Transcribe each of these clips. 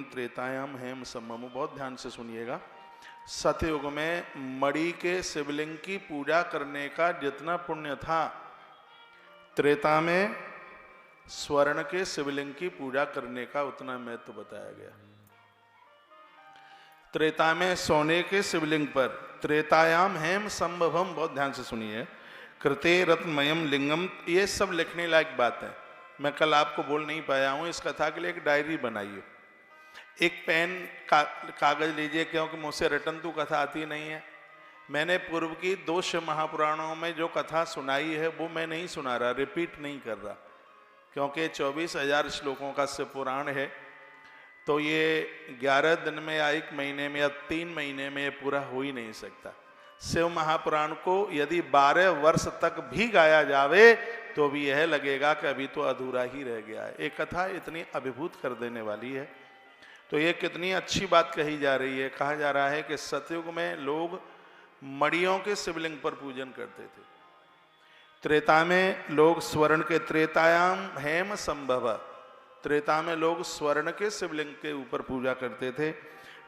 त्रेतायाम हेम सम्मम, बहुत ध्यान से सुनिएगा। सतयुग में मणि के शिवलिंग की पूजा करने का जितना पुण्य था, त्रेता में स्वर्ण के शिवलिंग की पूजा करने का उतना महत्व बताया गया। त्रेता में सोने के शिवलिंग पर त्रेतायाम हेम संभवम, बहुत ध्यान से सुनिए, कृते रत्नमयम लिंगम, ये सब लिखने लायक बात है। मैं कल आपको बोल नहीं पाया हूं, इस कथा के लिए एक डायरी बनाइए, एक पेन कागज लीजिए, क्योंकि मुझसे रटन तो कथा आती नहीं है। मैंने पूर्व की 2 शिव महापुराणों में जो कथा सुनाई है वो मैं नहीं सुना रहा, रिपीट नहीं कर रहा, क्योंकि 24,000 श्लोकों का शिव पुराण है। तो ये 11 दिन में या 1 महीने में या 3 महीने में ये पूरा हो ही नहीं सकता। शिव महापुराण को यदि 12 वर्ष तक भी गाया जावे तो भी यह लगेगा कि अभी तो अधूरा ही रह गया है। एक कथा इतनी अभिभूत कर देने वाली है। तो ये कितनी अच्छी बात कही जा रही है। कहा जा रहा है कि सतयुग में लोग मणियों के शिवलिंग पर पूजन करते थे, त्रेता में लोग स्वर्ण के, त्रेतायाम हेम संभव, त्रेता में लोग स्वर्ण के शिवलिंग के ऊपर पूजा करते थे।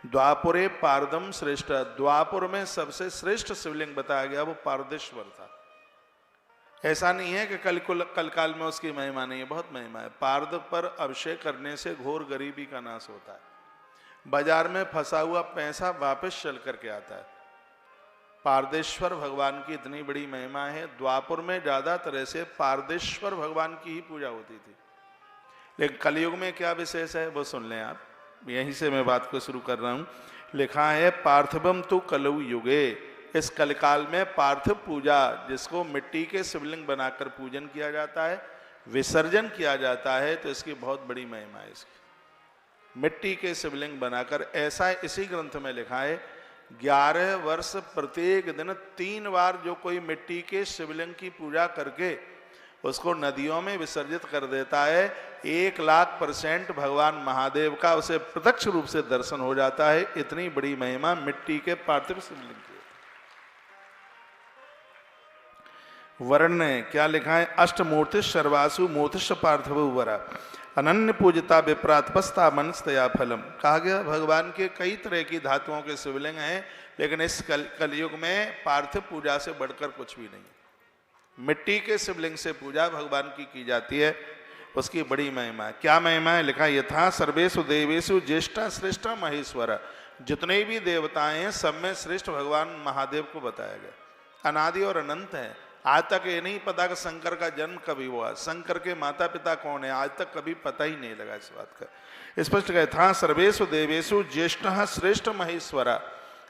द्वापुरे पारदम श्रेष्ठ, द्वापुर में सबसे श्रेष्ठ शिवलिंग बताया गया वो पारदेश्वर था। ऐसा नहीं है कि कल काल में उसकी महिमा नहीं है, बहुत महिमा है। पारद पर अभिषेक करने से घोर गरीबी का नाश होता है, बाजार में फंसा हुआ पैसा वापस चल करके आता है। पारदेश्वर भगवान की इतनी बड़ी महिमा है। द्वापुर में ज्यादा तरह से पारदेश्वर भगवान की ही पूजा होती थी, लेकिन कलयुग में क्या विशेष है वो सुन लें आप। यहीं से मैं बात को शुरू कर रहा हूं। लिखा है पार्थिवम तु कलौ युगे, इस कलकाल में पार्थिव पूजा, जिसको मिट्टी के शिवलिंग बनाकर पूजन किया जाता है, विसर्जन किया जाता है, तो इसकी बहुत बड़ी महिमा है। इसकी मिट्टी के शिवलिंग बनाकर, ऐसा इसी ग्रंथ में लिखा है 11 वर्ष प्रत्येक दिन 3 बार जो कोई मिट्टी के शिवलिंग की पूजा करके उसको नदियों में विसर्जित कर देता है, 1,00,000% भगवान महादेव का उसे प्रत्यक्ष रूप से दर्शन हो जाता है। इतनी बड़ी महिमा मिट्टी के पार्थिव शिवलिंग की। वर्ण ने क्या लिखा है, अष्टमूर्ति सर्वासु मूर्तिश पार्थिव वरा अनन्य पूजिता विप्रातपस्ता मनस्तया फलम। कहा गया भगवान के कई तरह की धातुओं के शिवलिंग हैं, लेकिन इस कलयुग में पार्थिव पूजा से बढ़कर कुछ भी नहीं। मिट्टी के शिवलिंग से पूजा भगवान की जाती है, उसकी बड़ी महिमा है। क्या महिमा है, लिखा यथा सर्वेषु देवेषु ज्येष्ठा श्रेष्ठ महेश्वर, जितने भी देवताएं हैं सब में श्रेष्ठ भगवान महादेव को बताया गया। अनादि और अनंत है। आज तक ये नहीं पता कि शंकर का जन्म कभी हुआ, शंकर के माता पिता कौन है, आज तक कभी पता ही नहीं लगा इस बात का। स्पष्ट कहा था सर्वेषु देवेषु ज्येष्ठः श्रेष्ठ महेश्वरा,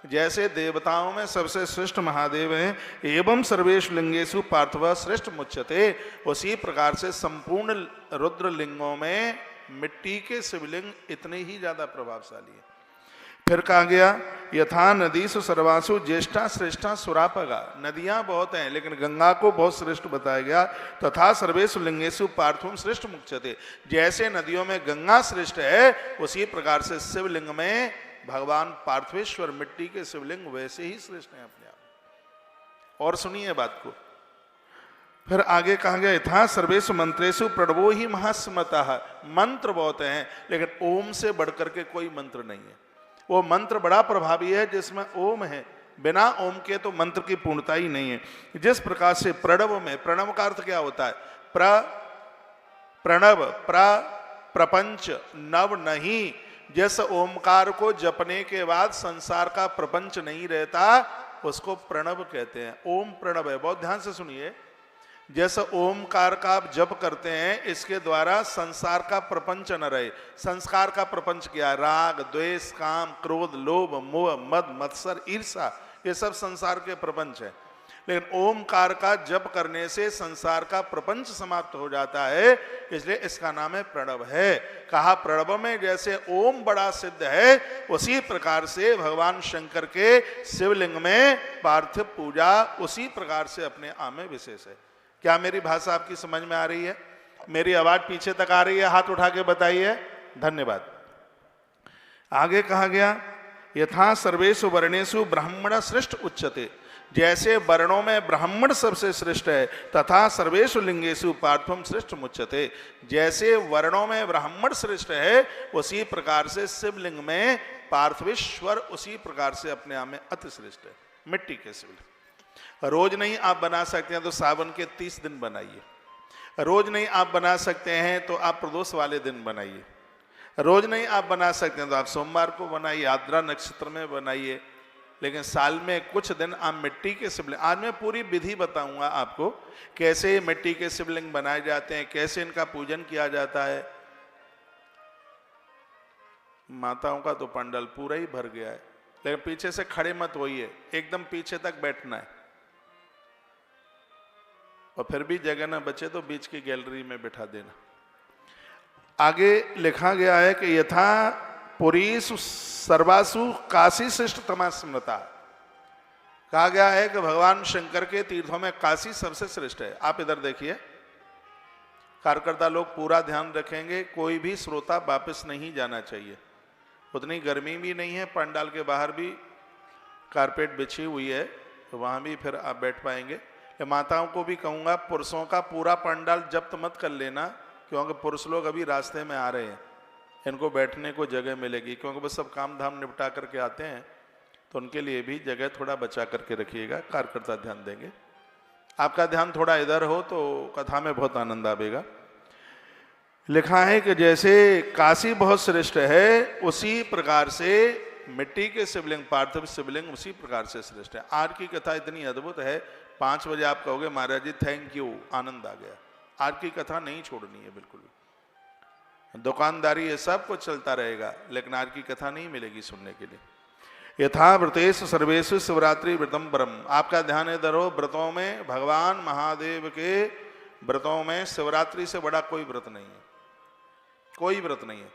जैसे देवताओं में सबसे श्रेष्ठ महादेव हैं, एवं सर्वेषु लिंगेषु पार्थिव श्रेष्ठ मुच्यते, उसी प्रकार से संपूर्ण रुद्र लिंगों में मिट्टी के शिवलिंग इतने ही ज्यादा प्रभावशाली है। फिर कहा गया यथा नदीसु सर्वासु ज्येष्ठा श्रेष्ठा सुरापगा, नदियां बहुत हैं लेकिन गंगा को बहुत श्रेष्ठ बताया गया। तथा सर्वेषु लिंगेषु पार्थिवम श्रेष्ठ मुच्यते, जैसे नदियों में गंगा श्रेष्ठ है उसी प्रकार से शिवलिंग में भगवान पार्थिवेश्वर मिट्टी के शिवलिंग वैसे ही श्रेष्ठ हैं अपने आप। और सुनिए बात को, फिर आगे कहा गया यथा सर्वेषु मंत्रेषु प्रणवो ही महास्मतः, मंत्र बहुत हैं लेकिन ओम से बढ़कर के कोई मंत्र नहीं है। वो मंत्र बड़ा प्रभावी है जिसमें ओम है, बिना ओम के तो मंत्र की पूर्णता ही नहीं है। जिस प्रकार से प्रणव में, प्रणव का अर्थ क्या होता है, प्रणव प्रपंच नव नहीं, जिस ओमकार को जपने के बाद संसार का प्रपंच नहीं रहता उसको प्रणव कहते हैं। ओम प्रणव है, बहुत ध्यान से सुनिए। जैसे ओमकार का आप जप करते हैं, इसके द्वारा संसार का प्रपंच न रहे। संस्कार का प्रपंच क्या है, राग द्वेष काम क्रोध लोभ मोह मद मत्सर ईर्षा, ये सब संसार के प्रपंच है। लेकिन ओमकार का जप करने से संसार का प्रपंच समाप्त हो जाता है, इसलिए इसका नाम है प्रणव है। कहा प्रणव में जैसे ओम बड़ा सिद्ध है, उसी प्रकार से भगवान शंकर के शिवलिंग में पार्थिव पूजा उसी प्रकार से अपने आप में विशेष है। क्या मेरी भाषा आपकी समझ में आ रही है? मेरी आवाज पीछे तक आ रही है? हाथ उठा के बताइए। धन्यवाद। आगे कहा गया यथा सर्वेषु वर्णेषु ब्राह्मण श्रेष्ठ उच्यते, जैसे वर्णों में ब्राह्मण सबसे श्रेष्ठ है तथा सर्वेषु लिंगेषु पार्थवम श्रेष्ठ मुच्यते, जैसे वर्णों में ब्राह्मण श्रेष्ठ है उसी प्रकार से शिवलिंग में पार्थिवेश्वर उसी प्रकार से अपने आप में अति श्रेष्ठ है। मिट्टी के शिवलिंग रोज नहीं आप बना सकते हैं तो सावन के 30 दिन बनाइए, रोज नहीं आप बना सकते हैं तो आप प्रदोष वाले दिन बनाइए, रोज नहीं आप बना सकते हैं तो आप सोमवार को बनाइए, आद्रा नक्षत्र में बनाइए, लेकिन साल में कुछ दिन आप मिट्टी के शिवलिंग, आज मैं पूरी विधि बताऊंगा आपको कैसे मिट्टी के शिवलिंग बनाए जाते हैं, कैसे इनका पूजन किया जाता है। माताओं का तो पंडाल पूरा ही भर गया है, लेकिन पीछे से खड़े मत होइए, एकदम पीछे तक बैठना है, और फिर भी जगह न बचे तो बीच की गैलरी में बिठा देना। आगे लिखा गया है कि यथा पुरीसु सर्वासु काशी श्रेष्ठतमा स्मृता, कहा गया है कि भगवान शंकर के तीर्थों में काशी सबसे श्रेष्ठ है। आप इधर देखिए, कार्यकर्ता लोग पूरा ध्यान रखेंगे, कोई भी श्रोता वापस नहीं जाना चाहिए। उतनी गर्मी भी नहीं है, पंडाल के बाहर भी कारपेट बिछी हुई है, तो वहाँ भी फिर आप बैठ पाएंगे। माताओं को भी कहूँगा पुरुषों का पूरा पंडाल जब्त मत कर लेना, क्योंकि पुरुष लोग अभी रास्ते में आ रहे हैं, इनको बैठने को जगह मिलेगी, क्योंकि वो सब काम धाम निपटा करके आते हैं, तो उनके लिए भी जगह थोड़ा बचा करके रखिएगा। कार्यकर्ता ध्यान देंगे, आपका ध्यान थोड़ा इधर हो तो कथा में बहुत आनंद आएगा। लिखा है कि जैसे काशी बहुत श्रेष्ठ है उसी प्रकार से मिट्टी के शिवलिंग पार्थिव शिवलिंग उसी प्रकार से श्रेष्ठ है। आज की कथा इतनी अद्भुत है, 5 बजे आप कहोगे महाराज जी थैंक यू, आनंद आ गया। आज की कथा नहीं छोड़नी है बिल्कुल भी, दुकानदारी ये सब कुछ चलता रहेगा, लेकिन आज की कथा नहीं मिलेगी सुनने के लिए। यथा व्रतेषु सर्वेषु शिवरात्रि व्रतम परम, आपका ध्यान इधर हो, व्रतों में भगवान महादेव के व्रतों में शिवरात्रि से बड़ा कोई व्रत नहीं है, कोई व्रत नहीं है।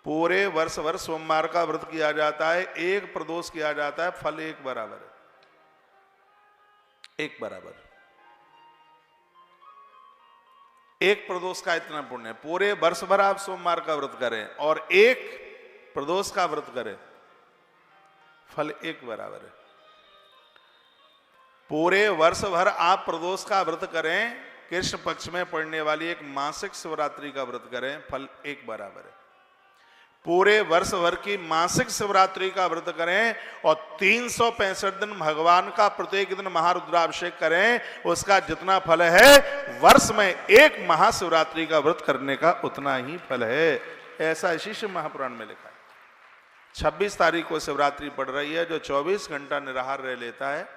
पूरे वर्ष भर सोमवार का व्रत किया जाता है, एक प्रदोष किया जाता है, फल एक बराबर है, एक बराबर, एक प्रदोष का इतना पुण्य है। पूरे वर्ष भर आप सोमवार का व्रत करें और एक प्रदोष का व्रत करें, फल एक बराबर है। पूरे वर्ष भर आप प्रदोष का व्रत करें, कृष्ण पक्ष में पड़ने वाली एक मासिक शिवरात्रि का व्रत करें, फल एक बराबर है। पूरे वर्ष भर की मासिक शिवरात्रि का व्रत करें और 365 दिन भगवान का प्रत्येक दिन महारुद्राभिषेक करें, उसका जितना फल है वर्ष में एक महाशिवरात्रि का व्रत करने का उतना ही फल है। ऐसा इसी शिव महापुराण में लिखा है। 26 तारीख को शिवरात्रि पड़ रही है, जो 24 घंटा निराहार रह लेता है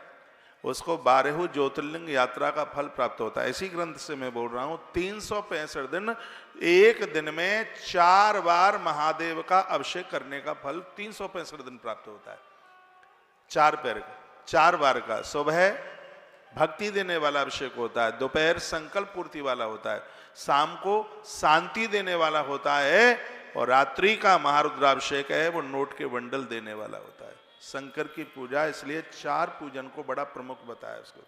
उसको 12 ज्योतिर्लिंग यात्रा का फल प्राप्त होता है। इसी ग्रंथ से मैं बोल रहा हूं, 365 दिन, एक दिन में 4 बार महादेव का अभिषेक करने का फल 365 दिन प्राप्त होता है। 4 बार का, सुबह भक्ति देने वाला अभिषेक होता है, दोपहर संकल्प पूर्ति वाला होता है, शाम को शांति देने वाला होता है, और रात्रि का महारुद्राभिषेक है वो नोट के बंडल देने वाला होता है। शंकर की पूजा, इसलिए 4 पूजन को बड़ा प्रमुख बताया उसको।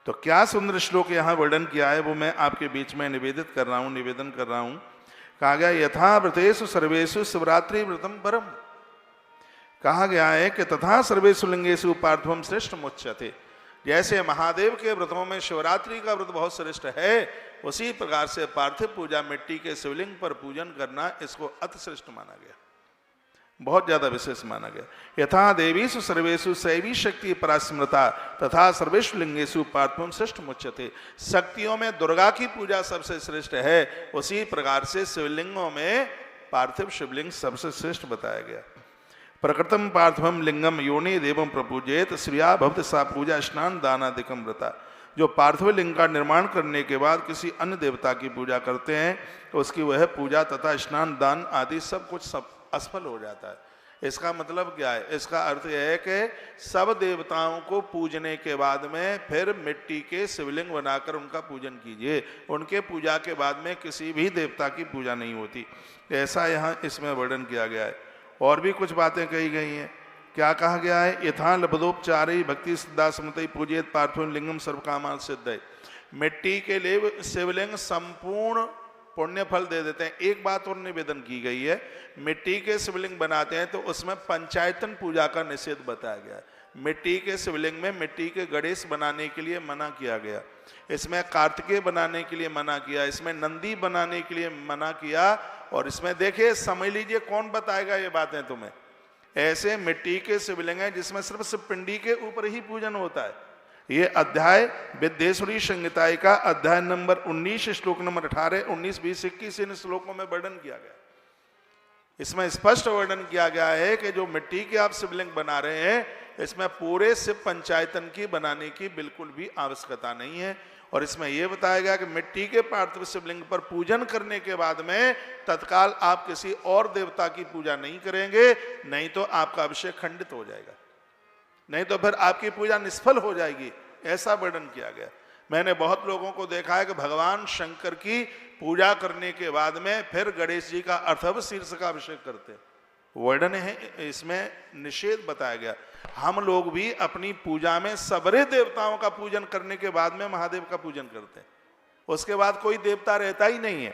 तो क्या सुंदर श्लोक यहाँ वर्णन किया है वो मैं आपके बीच में निवेदन कर रहा हूं। कहा गया यथा व्रतेषु सर्वेषु शिवरात्रि व्रतम परम, कहा गया है कि तथा सर्वेषु लिंगेषु पार्थवम श्रेष्ठ मुच्यते, जैसे महादेव के व्रतों में शिवरात्रि का व्रत बहुत श्रेष्ठ है, उसी प्रकार से पार्थिव पूजा मिट्टी के शिवलिंग पर पूजन करना इसको अति श्रेष्ठ माना गया, बहुत ज्यादा विशेष माना गया। यथा देवीषु सर्वेषु शैवी शक्ति परास्मृता तथा सर्वेषु लिंगेषु पार्थवम श्रेष्ठ मुच्यते, शक्तियों में दुर्गा की पूजा सबसे श्रेष्ठ है, उसी प्रकार से शिवलिंगों में पार्थिव शिवलिंग सबसे श्रेष्ठ बताया गया। प्रकृतम पार्थिवम लिंगम योनि देवम प्रपूजेत श्रिया भवति सा पूजा स्नान दानादिकम व्रता, जो पार्थिव लिंग का निर्माण करने के बाद किसी अन्य देवता की पूजा करते हैं तो उसकी वह पूजा तथा स्नान दान आदि सब कुछ सब असफल हो जाता है। इसका मतलब क्या है? इसका अर्थ यह है कि सब देवताओं को पूजने के बाद में फिर मिट्टी के शिवलिंग बनाकर उनका पूजन कीजिए, उनके पूजा के बाद में किसी भी देवता की पूजा नहीं होती। ऐसा यहाँ इसमें वर्णन किया गया है। और भी कुछ बातें कही गई हैं। क्या कहा गया है? यथा लब्धोपचारी भक्ति सिद्धा समतई पूजित पार्थिव लिंगम सर्वकामान सिद्ध है, मिट्टी के लिए शिवलिंग संपूर्ण पुण्य फल दे देते हैं। एक बात और निवेदन की गई है, मिट्टी के शिवलिंग बनाते हैं तो उसमें पंचायतन पूजा का निषेध बताया गया है। मिट्टी के शिवलिंग में मिट्टी के गणेश बनाने के लिए मना किया गया, इसमें कार्तिकेय बनाने के लिए मना किया, इसमें नंदी बनाने के लिए मना किया। और इसमें देखिए, समझ लीजिए कौन बताएगा ये बातें तुम्हें। ऐसे मिट्टी के शिवलिंग है जिसमें सिर्फ शिवपिंडी के ऊपर ही पूजन होता है। ये अध्याय विद्येश्वरी संहिता का अध्याय नंबर 19 श्लोक नंबर 18, 19, 20, 21 इन श्लोकों में वर्णन किया गया। इसमें स्पष्ट वर्णन किया गया है कि जो मिट्टी के आप शिवलिंग बना रहे हैं, इसमें पूरे शिव पंचायतन की बनाने की बिल्कुल भी आवश्यकता नहीं है। और इसमें यह बताया गया कि मिट्टी के पार्थिव शिवलिंग पर पूजन करने के बाद में तत्काल आप किसी और देवता की पूजा नहीं करेंगे, नहीं तो आपका अभिषेक खंडित हो जाएगा, नहीं तो फिर आपकी पूजा निष्फल हो जाएगी, ऐसा वर्णन किया गया। मैंने बहुत लोगों को देखा है कि भगवान शंकर की पूजा करने के बाद में फिर गणेश जी का अर्थव शीर्ष का अभिषेक करते, वर्णन है इसमें, निषेध बताया गया। हम लोग भी अपनी पूजा में सबरे देवताओं का पूजन करने के बाद में महादेव का पूजन करते हैं, उसके बाद कोई देवता रहता ही नहीं है।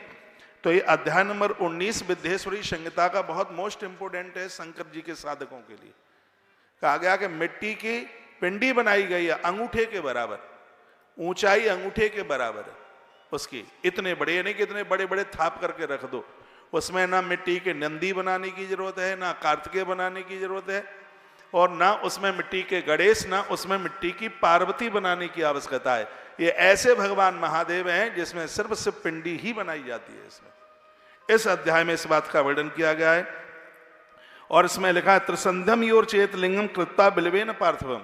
तो ये अध्याय नंबर 19 विद्येश्वरी संहिता का बहुत मोस्ट इंपोर्टेंट है शंकर जी के साधकों के लिए। कहा गया कि मिट्टी की पिंडी बनाई गई है, अंगूठे के बराबर, ऊंचाई अंगूठे के बराबर है उसकी, इतने बड़े, नहीं कि इतने बड़े बड़े थाप करके रख दो। उसमें ना मिट्टी के नंदी बनाने की जरूरत है, ना कार्तिकेय बनाने की जरूरत है, और ना उसमें मिट्टी के गणेश, ना उसमें मिट्टी की पार्वती बनाने की आवश्यकता है। ये ऐसे भगवान महादेव हैं जिसमें सिर्फ शिव पिंडी ही बनाई जाती है। इसमें इस अध्याय में इस बात का वर्णन किया गया है। और इसमें लिखा है, त्रिसंध्यम योर चेत लिंगम कृत्ता बिल्वेन पार्थिवम।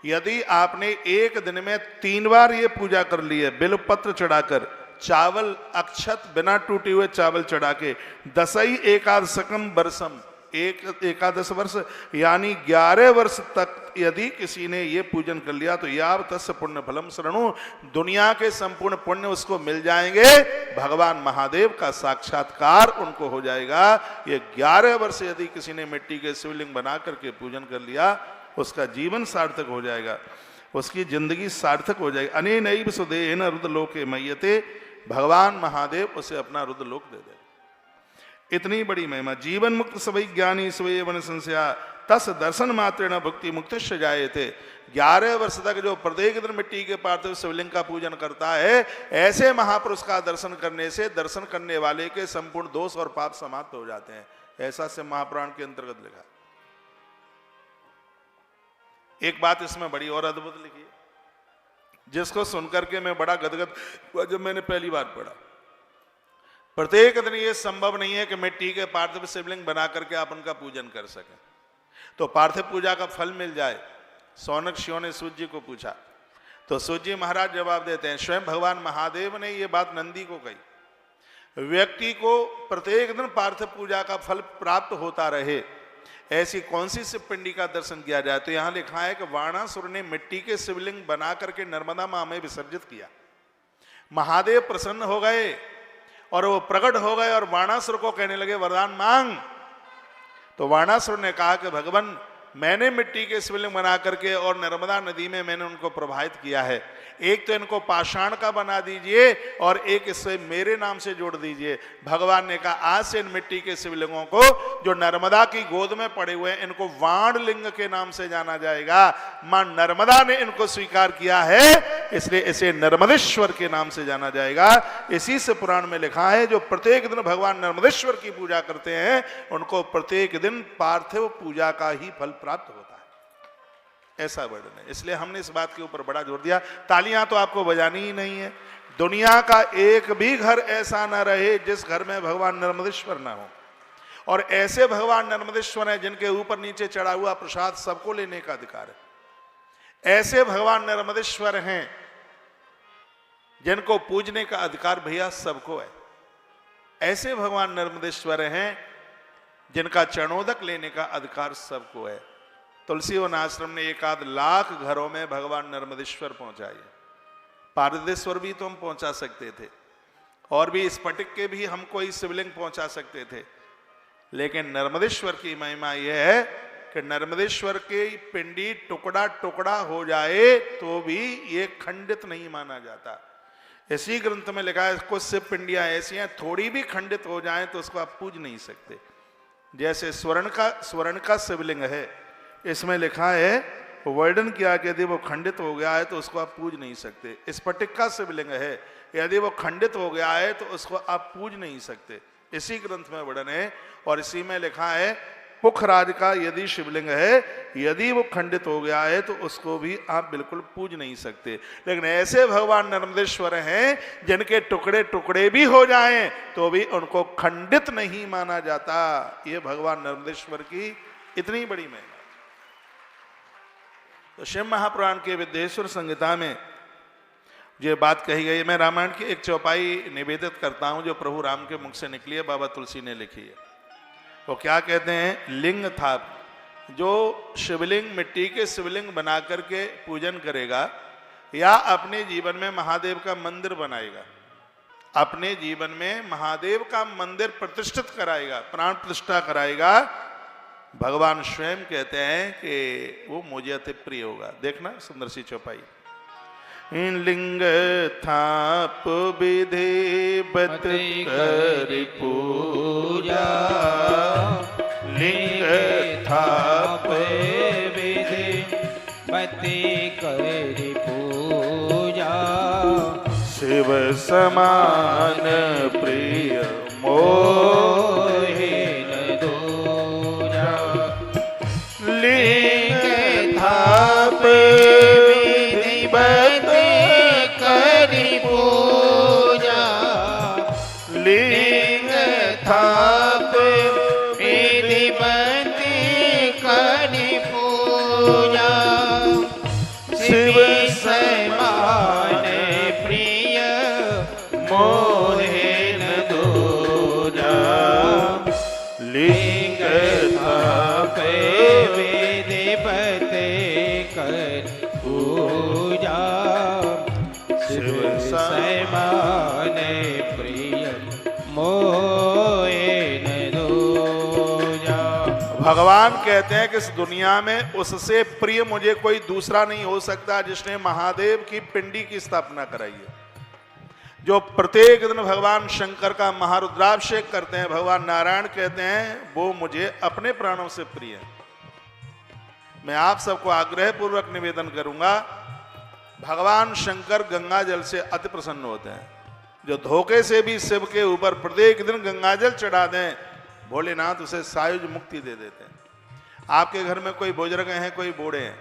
यदि आपने एक दिन में 3 बार ये पूजा कर ली है, बिल्व पत्र चढ़ाकर, चावल अक्षत बिना टूटे हुए चावल चढ़ा के, दसई एकादशकम वर्षम, एकादश वर्ष यानी 11 वर्ष तक यदि किसी ने ये पूजन कर लिया तो याव तस्य पुण्य फलम शरणु, दुनिया के संपूर्ण पुण्य उसको मिल जाएंगे, भगवान महादेव का साक्षात्कार उनको हो जाएगा। ये 11 वर्ष यदि किसी ने मिट्टी के शिवलिंग बना करके पूजन कर लिया, उसका जीवन सार्थक हो जाएगा, उसकी जिंदगी सार्थक हो जाएगी। अनेनैव सुदेहेन रुद्रलोके मय्यते, भगवान महादेव उसे अपना रुद्रलोक दे देगा। इतनी बड़ी महिमा। जीवन मुक्त सवै ज्ञानी स्वे वन संशया तस दर्शन मात्रेण भुक्ति मुक्तिश्च जायते। 11 वर्ष तक जो प्रत्येक दिन मिट्टी के पार्थिव शिवलिंग का पूजन करता है, ऐसे महापुरुष का दर्शन करने से दर्शन करने वाले के संपूर्ण दोष और पाप समाप्त हो जाते हैं। ऐसा से महापुराण के अंतर्गत लिखा। एक बात इसमें बड़ी और अद्भुत लिखी है, जिसको सुनकर के मैं बड़ा गदगद हुआ जब मैंने पहली बार पढ़ा। प्रत्येक दिन ये संभव नहीं है कि मिट्टी के पार्थिव शिवलिंग बना करके आप उनका पूजन कर सकें, तो पार्थिव पूजा का फल मिल जाए। सौनक शिव ने सूर्य जी को पूछा, तो सूर्य जी महाराज जवाब देते हैं, स्वयं भगवान महादेव ने ये बात नंदी को कही। व्यक्ति को प्रत्येक दिन पार्थिव पूजा का फल प्राप्त होता रहे, ऐसी कौन सी शिव पिंडी का दर्शन किया जाए? तो यहां लिखा है कि वाणासुर ने मिट्टी के शिवलिंग बना करके नर्मदा मां में विसर्जित किया। महादेव प्रसन्न हो गए और वो प्रकट हो गए और वाणासुर को कहने लगे, वरदान मांग। तो वाणासुर ने कहा कि भगवान, मैंने मिट्टी के शिवलिंग बना करके और नर्मदा नदी में मैंने उनको प्रवाहित किया है, एक तो इनको पाषाण का बना दीजिए और एक इससे मेरे नाम से जोड़ दीजिए। भगवान ने कहा, आज से इन मिट्टी के शिवलिंगों को जो नर्मदा की गोद में पड़े हुए हैं, इनको वाण लिंग के नाम से जाना जाएगा। मां नर्मदा ने इनको स्वीकार किया है, इसलिए इसे नर्मदेश्वर के नाम से जाना जाएगा। इसी से पुराण में लिखा है, जो प्रत्येक दिन भगवान नर्मदेश्वर की पूजा करते हैं, उनको प्रत्येक दिन पार्थिव पूजा का ही फल प्राप्त होता है। ऐसा वर्णन है। इसलिए हमने इस बात के ऊपर बड़ा जोर दिया। तालियां तो आपको बजानी ही नहीं है। दुनिया का एक भी घर ऐसा ना रहे जिस घर में भगवान नर्मदेश्वर ना हो, और ऐसे भगवान नर्मदेश्वर हैं जिनके ऊपर नीचे चढ़ा हुआ प्रसाद सबको लेने का अधिकार है। ऐसे भगवान नर्मदेश्वर हैं जिनको पूजने का अधिकार भैया सबको है। ऐसे भगवान नर्मदेश्वर हैं जिनका चरणोदक लेने का अधिकार सबको है। तुलसी वन आश्रम ने 1 लाख घरों में भगवान नर्मदेश्वर पहुंचाए। पारदेश्वर भी तो हम पहुंचा सकते थे, और भी स्फटिक के भी हम कोई शिवलिंग पहुंचा सकते थे, लेकिन नर्मदेश्वर की महिमा यह है कि नर्मदेश्वर के पिंडी टुकड़ा टुकड़ा हो जाए तो भी ये खंडित नहीं माना जाता। इसी ग्रंथ में लिखा है, कुछ शिव पिंडियां ऐसी हैं थोड़ी भी खंडित हो जाएं तो उसको आप पूज नहीं सकते। जैसे स्वर्ण का शिवलिंग है, इसमें लिखा है वर्णन किया कि यदि वो खंडित हो गया है तो उसको आप पूज नहीं सकते। स्फटिक का शिवलिंग है, यदि वो खंडित हो गया है तो उसको आप पूज नहीं सकते। इसी ग्रंथ में वर्णन है और इसी में लिखा है पुखराज का यदि शिवलिंग है, यदि वो खंडित हो गया है तो उसको भी आप बिल्कुल पूज नहीं सकते। लेकिन ऐसे भगवान नर्मदेश्वर हैं जिनके टुकड़े टुकड़े भी हो जाएं तो भी उनको खंडित नहीं माना जाता। ये भगवान नर्मदेश्वर की इतनी बड़ी महिमा। तो शिव महापुराण के विद्येश्वर संहिता में ये बात कही गई। मैं रामायण की एक चौपाई निवेदित करता हूं जो प्रभु राम के मुख से निकली है, बाबा तुलसी ने लिखी है। वो क्या कहते हैं, लिंग था जो शिवलिंग, मिट्टी के शिवलिंग बना करके पूजन करेगा या अपने जीवन में महादेव का मंदिर बनाएगा, अपने जीवन में महादेव का मंदिर प्रतिष्ठित कराएगा, प्राण प्रतिष्ठा कराएगा, भगवान स्वयं कहते हैं कि वो मुझे अति प्रिय होगा। देखना सुंदर सी चौपाई। लिंग थाप विधि बत कर पूजा, लिंग थाप विधि बत कर पूजा, शिव समान प्रिय मोहे न दूजा। लिंग थाप विधि बत कर पूजा, लिंग थाप विधि बत कर पूजा, शिव समान प्रिय मोहे न दूजा। लिंग थाप विधि बत कर पूजा, शिव समान प्रिय मोहे न दूजा। भगवान कहते हैं कि इस दुनिया में उससे प्रिय मुझे कोई दूसरा नहीं हो सकता जिसने महादेव की पिंडी की स्थापना कराई है, जो प्रत्येक दिन भगवान शंकर का महारुद्राभिषेक करते हैं। भगवान नारायण कहते हैं वो मुझे अपने प्राणों से प्रिय है। मैं आप सबको आग्रह पूर्वक निवेदन करूंगा, भगवान शंकर गंगा जल से अति प्रसन्न होते हैं। जो धोखे से भी शिव के ऊपर प्रत्येक दिन गंगा जल चढ़ा दें, भोलेनाथ उसे सायुज मुक्ति दे देते हैं। आपके घर में कोई बुजुर्ग हैं, कोई बूढ़े हैं,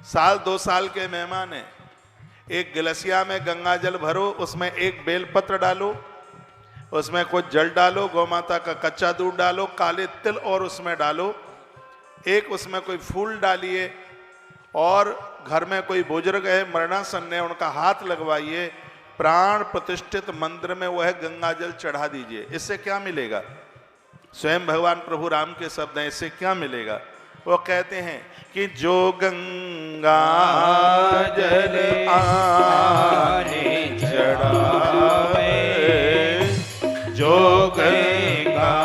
साल 2 साल के मेहमान हैं, एक गिलसिया में गंगा जल भरो, उसमें एक बेलपत्र डालो, उसमें कुछ जल डालो, गौ माता का कच्चा दूध डालो, काले तिल और उसमें डालो, एक उसमें कोई फूल डालिए और घर में कोई बुजुर्ग है मरणासन्न है उनका हाथ लगवाइए, प्राण प्रतिष्ठित मंदिर में वह गंगा जल चढ़ा दीजिए। इससे क्या मिलेगा? स्वयं भगवान प्रभु राम के शब्द हैं, इससे क्या मिलेगा? वो कहते हैं कि जो गंगा जल आने चढ़ावे, जो गंगा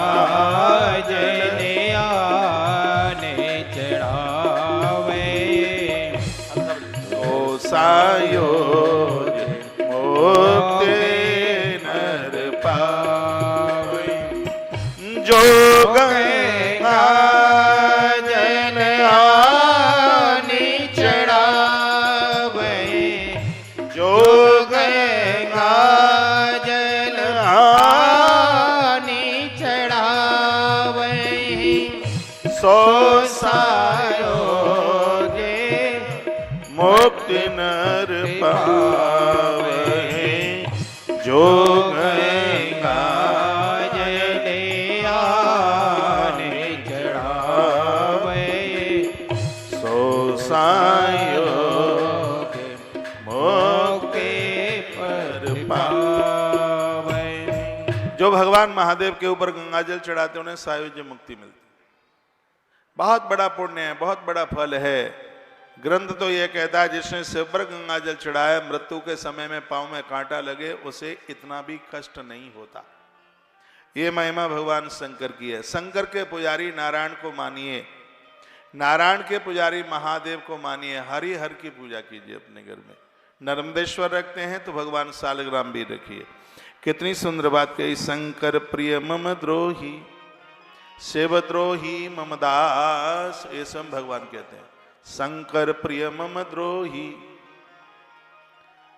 जल आने चढ़ावे, तो सायोज मुक्ति नर पावे। जो गंगा जल आने चढ़ावे, जो गंगा जल आने चढ़ावे, सो सायोगे मुक्ति नर पावे। जो गंगा जल आने चढ़ावे, सो सायोग मुक्ति पर पावे। जो भगवान महादेव के ऊपर गंगा जल चढ़ाते उन्हें सायुज्य मुक्ति मिलती। बहुत बड़ा पुण्य है, बहुत बड़ा फल है। ग्रंथ तो यह कहता है जिसने शिव पर गंगा जल चढ़ाया, मृत्यु के समय में पांव में कांटा लगे उसे इतना भी कष्ट नहीं होता। ये महिमा भगवान शंकर की है। शंकर के पुजारी नारायण को मानिए, नारायण के पुजारी महादेव को मानिए, हरि हर की पूजा कीजिए अपने घर में। नर्मदेश्वर रखते हैं तो भगवान सालग्राम भी रखिए। कितनी सुंदर बात कही, शंकर प्रिय मम द्रोही, शिव द्रोही मम दास। ये सब भगवान कहते हैं। शंकर प्रिय मम द्रोही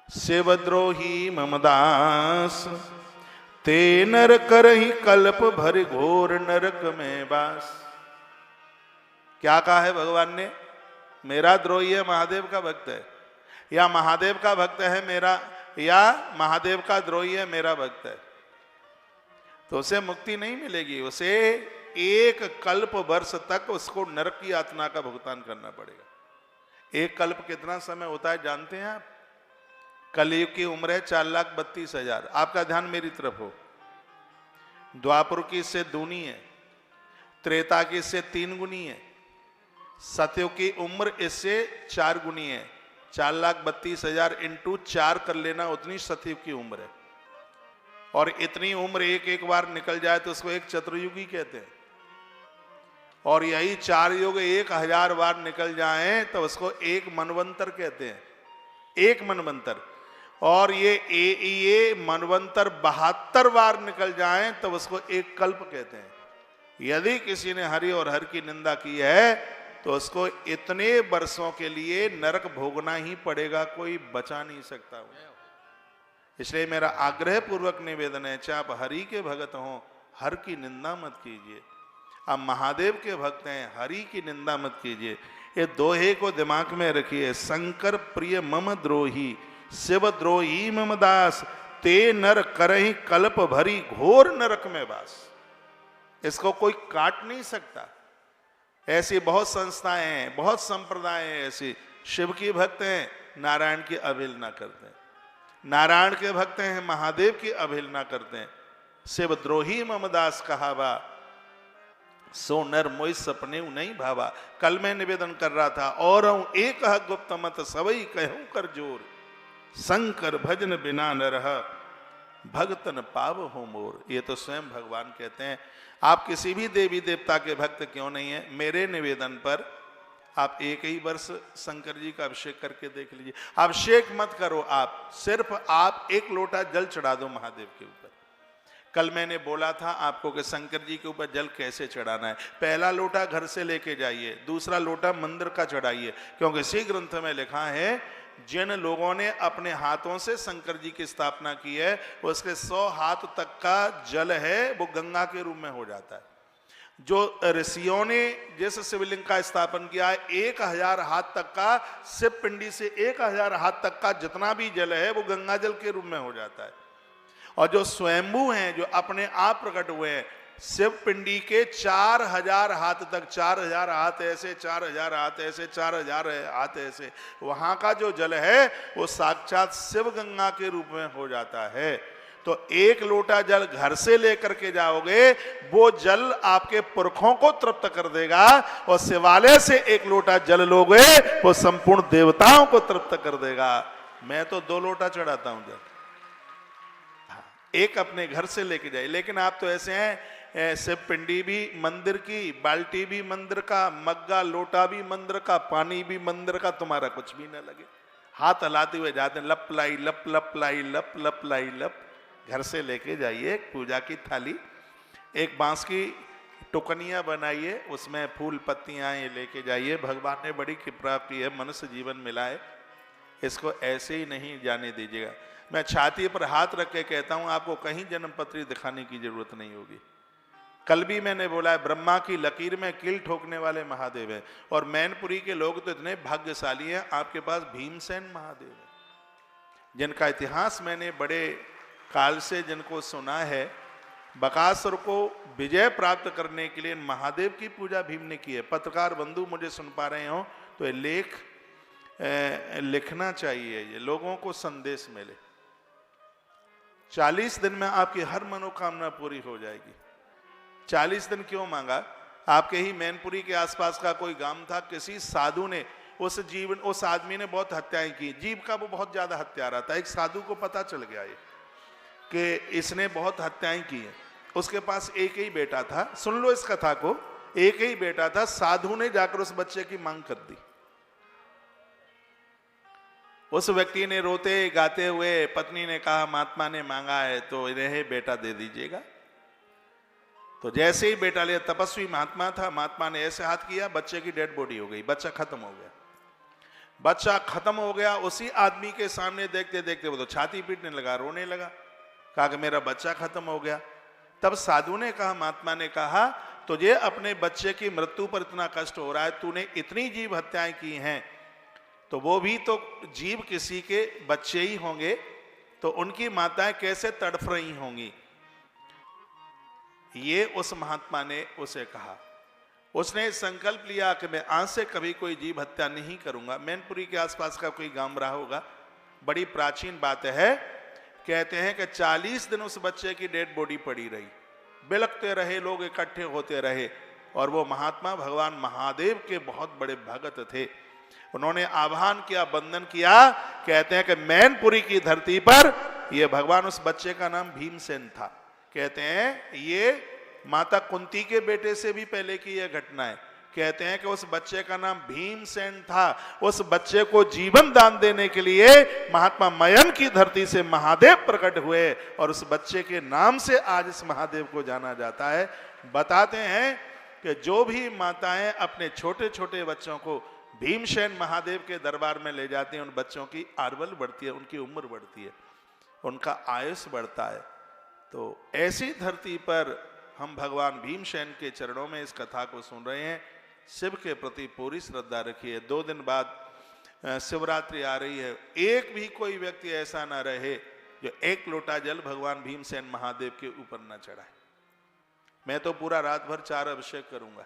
शिवद्रोही मम दास, ते नर करहि कल्प भर घोर नरक में वास। क्या कहा है भगवान ने? मेरा द्रोही है, महादेव का भक्त है, या महादेव का भक्त है मेरा, या महादेव का द्रोही है मेरा भक्त है, तो उसे मुक्ति नहीं मिलेगी। उसे एक कल्प वर्ष तक उसको नरक की यातना का भुगतान करना पड़ेगा। एक कल्प कितना समय होता है जानते हैं आप? कलयुग की उम्र है 4,32,000। आपका ध्यान मेरी तरफ हो। द्वापर की इससे दूनी है, त्रेता की इससे 3 गुनी है, सतयुग की उम्र इससे 4 गुनी है। 4,32,000 इंटू 4 कर लेना, उतनी सतयुग की उम्र है। और इतनी उम्र एक बार निकल जाए तो उसको एक चतुर्युगी कहते हैं। और यही 4 युग 1,000 बार निकल जाए तो उसको एक मनवंतर कहते हैं, एक मनवंतर। और ये मनवंतर 72 बार निकल जाए तो उसको एक कल्प कहते हैं। यदि किसी ने हरि और हर की निंदा की है तो उसको इतने वर्षों के लिए नरक भोगना ही पड़ेगा, कोई बचा नहीं सकता। इसलिए मेरा आग्रह पूर्वक निवेदन है, चाहे आप हरि के भगत हों, हर की निंदा मत कीजिए। आप महादेव के भक्त हैं, हरि की निंदा मत कीजिए। ये दोहे को दिमाग में रखिए। शंकर प्रिय मम द्रोही शिवद्रोही मम दास, ते नर करहि कल्प भरी घोर नरक में वास। इसको कोई काट नहीं सकता। ऐसी बहुत संस्थाएं हैं, बहुत संप्रदाय हैं ऐसी। शिव की भक्त हैं, नारायण की अवहेलना करते हैं। नारायण के भक्त हैं, महादेव की अवहेलना करते हैं। शिवद्रोही मम दास कहावा, सो नर मोहि सपने नहीं भावा। कल मैं निवेदन कर रहा था, और एक गुप्त मत सबई कहूं कर जोर, शंकर भजन बिना न रह भगतन पाव हो मोर। ये तो स्वयं भगवान कहते हैं। आप किसी भी देवी देवता के भक्त क्यों नहीं है, मेरे निवेदन पर आप एक ही वर्ष शंकर जी का अभिषेक करके देख लीजिए। अभिषेक मत करो, आप सिर्फ आप एक लोटा जल चढ़ा दो महादेव के ऊपर। कल मैंने बोला था आपको कि शंकर जी के ऊपर जल कैसे चढ़ाना है। पहला लोटा घर से लेके जाइए, दूसरा लोटा मंदिर का चढ़ाइए, क्योंकि इसी ग्रंथ में लिखा है जिन लोगों ने अपने हाथों से शंकर जी की स्थापना की है, उसके 100 हाथ तक का जल है वो गंगा के रूप में हो जाता है। जो ऋषियों ने जिस शिवलिंग का स्थापन किया है, 1,000 हाथ तक का, शिव पिंडी से 1,000 हाथ तक का जितना भी जल है वो गंगा जल के रूप में हो जाता है। और जो स्वयंभू हैं, जो अपने आप प्रकट हुए हैं, शिव पिंडी के 4,000 हाथ तक, 4,000 हाथ ऐसे, 4,000 हाथ ऐसे, 4,000 हाथ ऐसे, वहां का जो जल है वो साक्षात शिव गंगा के रूप में हो जाता है। तो एक लोटा जल घर से लेकर के जाओगे, वो जल आपके पुरखों को तृप्त कर देगा। और शिवालय से एक लोटा जल लोगे, वो संपूर्ण देवताओं को तृप्त कर देगा। मैं तो 2 लोटा चढ़ाता हूं जल, एक अपने घर से लेके जाए। लेकिन आप तो ऐसे हैं, शिव पिंडी भी मंदिर की, बाल्टी भी मंदिर का, मग्गा लोटा भी मंदिर का, पानी भी मंदिर का, तुम्हारा कुछ भी ना लगे। हाथ हलाते हुए जाते हैं, लप लाई लप लप लाई लप लप लाई लप। घर से लेके जाइए पूजा की थाली, एक बांस की टुकनिया बनाइए, उसमें फूल पत्तियां ये लेके जाइए। भगवान ने बड़ी कृपा की है, मनुष्य जीवन मिला है, इसको ऐसे ही नहीं जाने दीजिएगा। मैं छाती पर हाथ रख के कहता हूं, आपको कहीं जन्मपत्री दिखाने की जरूरत नहीं होगी। कल भी मैंने बोला है, ब्रह्मा की लकीर में कील ठोकने वाले महादेव हैं। और मैनपुरी के लोग तो इतने भाग्यशाली हैं, आपके पास भीमसेन महादेव है, जिनका इतिहास मैंने बड़े काल से जिनको सुना है। बकासुर को विजय प्राप्त करने के लिए महादेव की पूजा भीम ने की है। पत्रकार बंधु मुझे सुन पा रहे हो तो ये लेख लिखना चाहिए, ये लोगों को संदेश मिले। 40 दिन में आपकी हर मनोकामना पूरी हो जाएगी। 40 दिन क्यों मांगा? आपके ही मैनपुरी के आसपास का कोई गांव था, किसी साधु ने उस आदमी ने बहुत हत्याएं की, जीव का वो बहुत ज्यादा हत्यारा था। एक साधु को पता चल गया ये कि इसने बहुत हत्याएं की है। उसके पास एक ही बेटा था, सुन लो इस कथा को, एक ही बेटा था। साधु ने जाकर उस बच्चे की मांग कर दी। उस व्यक्ति ने रोते गाते हुए, पत्नी ने कहा महात्मा ने मांगा है तो इन्हें बेटा दे दीजिएगा। तो जैसे ही बेटा लिया, तपस्वी महात्मा था, महात्मा ने ऐसे हाथ किया, बच्चे की डेड बॉडी हो गई, बच्चा खत्म हो गया। बच्चा खत्म हो गया, उसी आदमी के सामने देखते देखते वो तो छाती पीटने लगा, रोने लगा, कहा कि मेरा बच्चा खत्म हो गया। तब साधु ने कहा, महात्मा ने कहा, तुझे अपने बच्चे की मृत्यु पर इतना कष्ट हो रहा है, तूने इतनी जीव हत्याएं की हैं, तो वो भी तो जीव किसी के बच्चे ही होंगे, तो उनकी माताएं कैसे तड़फ रही होंगी। ये उस महात्मा ने उसे कहा। उसने संकल्प लिया कि मैं आज से कभी कोई जीव हत्या नहीं करूंगा। मैनपुरी के आसपास का कोई गांव रहा होगा, बड़ी प्राचीन बात है। कहते हैं कि 40 दिन उस बच्चे की डेड बॉडी पड़ी रही, बिलखते रहे, लोग इकट्ठे होते रहे, और वो महात्मा भगवान महादेव के बहुत बड़े भगत थे। उन्होंने आह्वान किया, वंदन किया। कहते हैं कि मैनपुरी की धरती पर ये भगवान, उस बच्चे का नाम भीमसेन था। कहते हैं ये माता कुंती के बेटे से भी पहले की यह घटना है। कहते हैं कि उस बच्चे का नाम भीमसेन था। उस बच्चे को जीवन दान देने के लिए महात्मा मयन की धरती से महादेव प्रकट हुए, और उस बच्चे के नाम से आज इस महादेव को जाना जाता है। बताते हैं कि जो भी माताएं अपने छोटे छोटे बच्चों को भीमसेन महादेव के दरबार में ले जाती हैं, उन बच्चों की आर्वल बढ़ती है, उनकी उम्र बढ़ती है, उनका आयुष बढ़ता है। तो ऐसी धरती पर हम भगवान भीमसेन के चरणों में इस कथा को सुन रहे हैं। शिव के प्रति पूरी श्रद्धा रखिए। 2 दिन बाद शिवरात्रि आ रही है। एक भी कोई व्यक्ति ऐसा ना रहे जो 1 लोटा जल भगवान भीमसेन महादेव के ऊपर न चढ़ाए। मैं तो पूरा रात भर 4 अभिषेक करूंगा।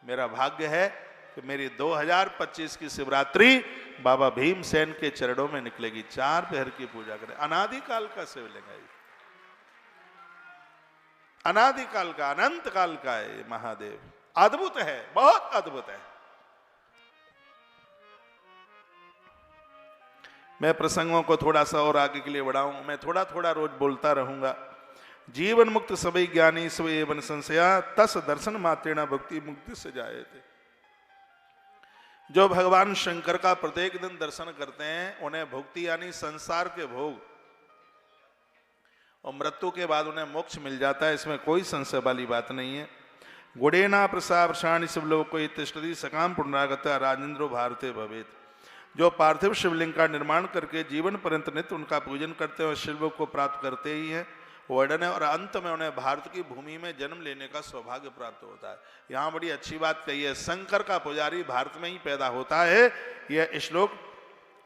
मेरा भाग्य है कि मेरी 2025 की शिवरात्रि बाबा भीमसेन के चरणों में निकलेगी। 4 पहर की पूजा करें। अनादिकाल का शिवलिंग है, अनादिकाल का, अनंत काल का है ये महादेव। अद्भुत है, बहुत अद्भुत है। मैं प्रसंगों को थोड़ा सा और आगे के लिए बढ़ाऊं, मैं थोड़ा थोड़ा रोज बोलता रहूंगा। जीवन मुक्त सभी ज्ञानी स्व एवं संशया, तस दर्शन मात्रेण भक्ति मुक्ति से जाए थे। जो भगवान शंकर का प्रत्येक दिन दर्शन करते हैं, उन्हें भुक्ति यानी संसार के भोग और मृत्यु के बाद उन्हें मोक्ष मिल जाता है। इसमें कोई संशय वाली बात नहीं है। गुड़ेना प्रसाद शिवलोक को तिष्ठति सकाम पुनरागता राजेंद्रो भारते भवेत। जो पार्थिव शिवलिंग का निर्माण करके जीवन पर्यंत नित्य उनका पूजन करते हैं और शिवलोक को प्राप्त करते ही हैं, वर्णन है। और अंत में उन्हें भारत की भूमि में जन्म लेने का सौभाग्य प्राप्त होता है। यहाँ बड़ी अच्छी बात कही है, शंकर का पुजारी भारत में ही पैदा होता है। यह श्लोक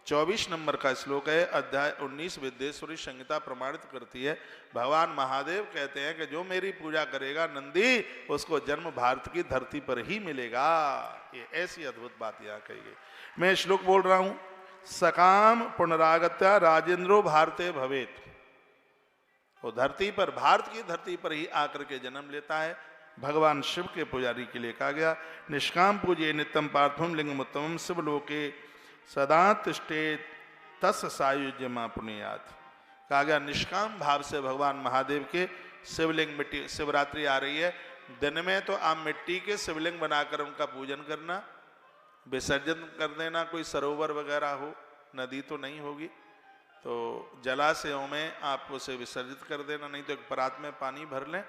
24 नंबर का श्लोक है, अध्याय 19 विद्येश्वरी संहिता प्रमाणित करती है। भगवान महादेव कहते हैं कि जो मेरी पूजा करेगा नंदी, उसको जन्म भारत की धरती पर ही मिलेगा। ये ऐसी अद्भुत बात यहाँ कही गई। मैं श्लोक बोल रहा हूं, सकाम पुनरागत्या राजेंद्रो भारते भवेत। वो धरती पर, भारत की धरती पर ही आकर के जन्म लेता है। भगवान शिव के पुजारी के लिए कहा गया, निष्काम पूजे नित्यम पार्थम लिंगम उत्तमम शिवलोके सदा तिष्ठे तस सायुज्यमा पुण्यात। कहा गया निष्काम भाव से भगवान महादेव के शिवलिंग, मिट्टी, शिवरात्रि आ रही है, दिन में तो आप मिट्टी के शिवलिंग बनाकर उनका पूजन करना, विसर्जन कर देना। कोई सरोवर वगैरह हो, नदी तो नहीं होगी, तो जलाशयों में आप उसे विसर्जित कर देना, नहीं तो एक परात में पानी भर लें,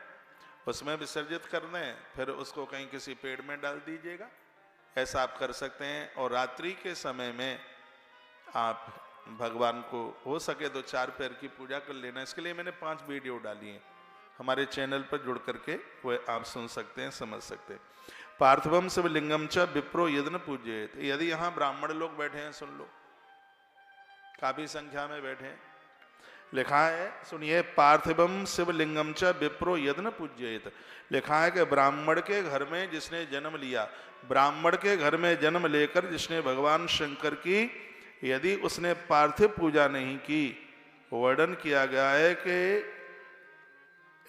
उसमें विसर्जित कर दें, फिर उसको कहीं किसी पेड़ में डाल दीजिएगा। ऐसा आप कर सकते हैं। और रात्रि के समय में आप भगवान को हो सके तो 4 पैर की पूजा कर लेना। इसके लिए मैंने 5 वीडियो डाली हैं हमारे चैनल पर, जुड़ करके वह आप सुन सकते हैं, समझ सकते हैं। पार्थिवम शिवलिंगम च विप्रो यदन पूज्येत। यदि यहाँ ब्राह्मण लोग बैठे हैं, सुन लो, काफी संख्या में बैठे हैं, लिखा है, सुनिए, पार्थिवम शिवलिंगम च विप्रो यदन पूज्येत। लिखा है कि ब्राह्मण के घर में जिसने जन्म लिया, ब्राह्मण के घर में जन्म लेकर जिसने भगवान शंकर की यदि उसने पार्थिव पूजा नहीं की, वर्णन किया गया है कि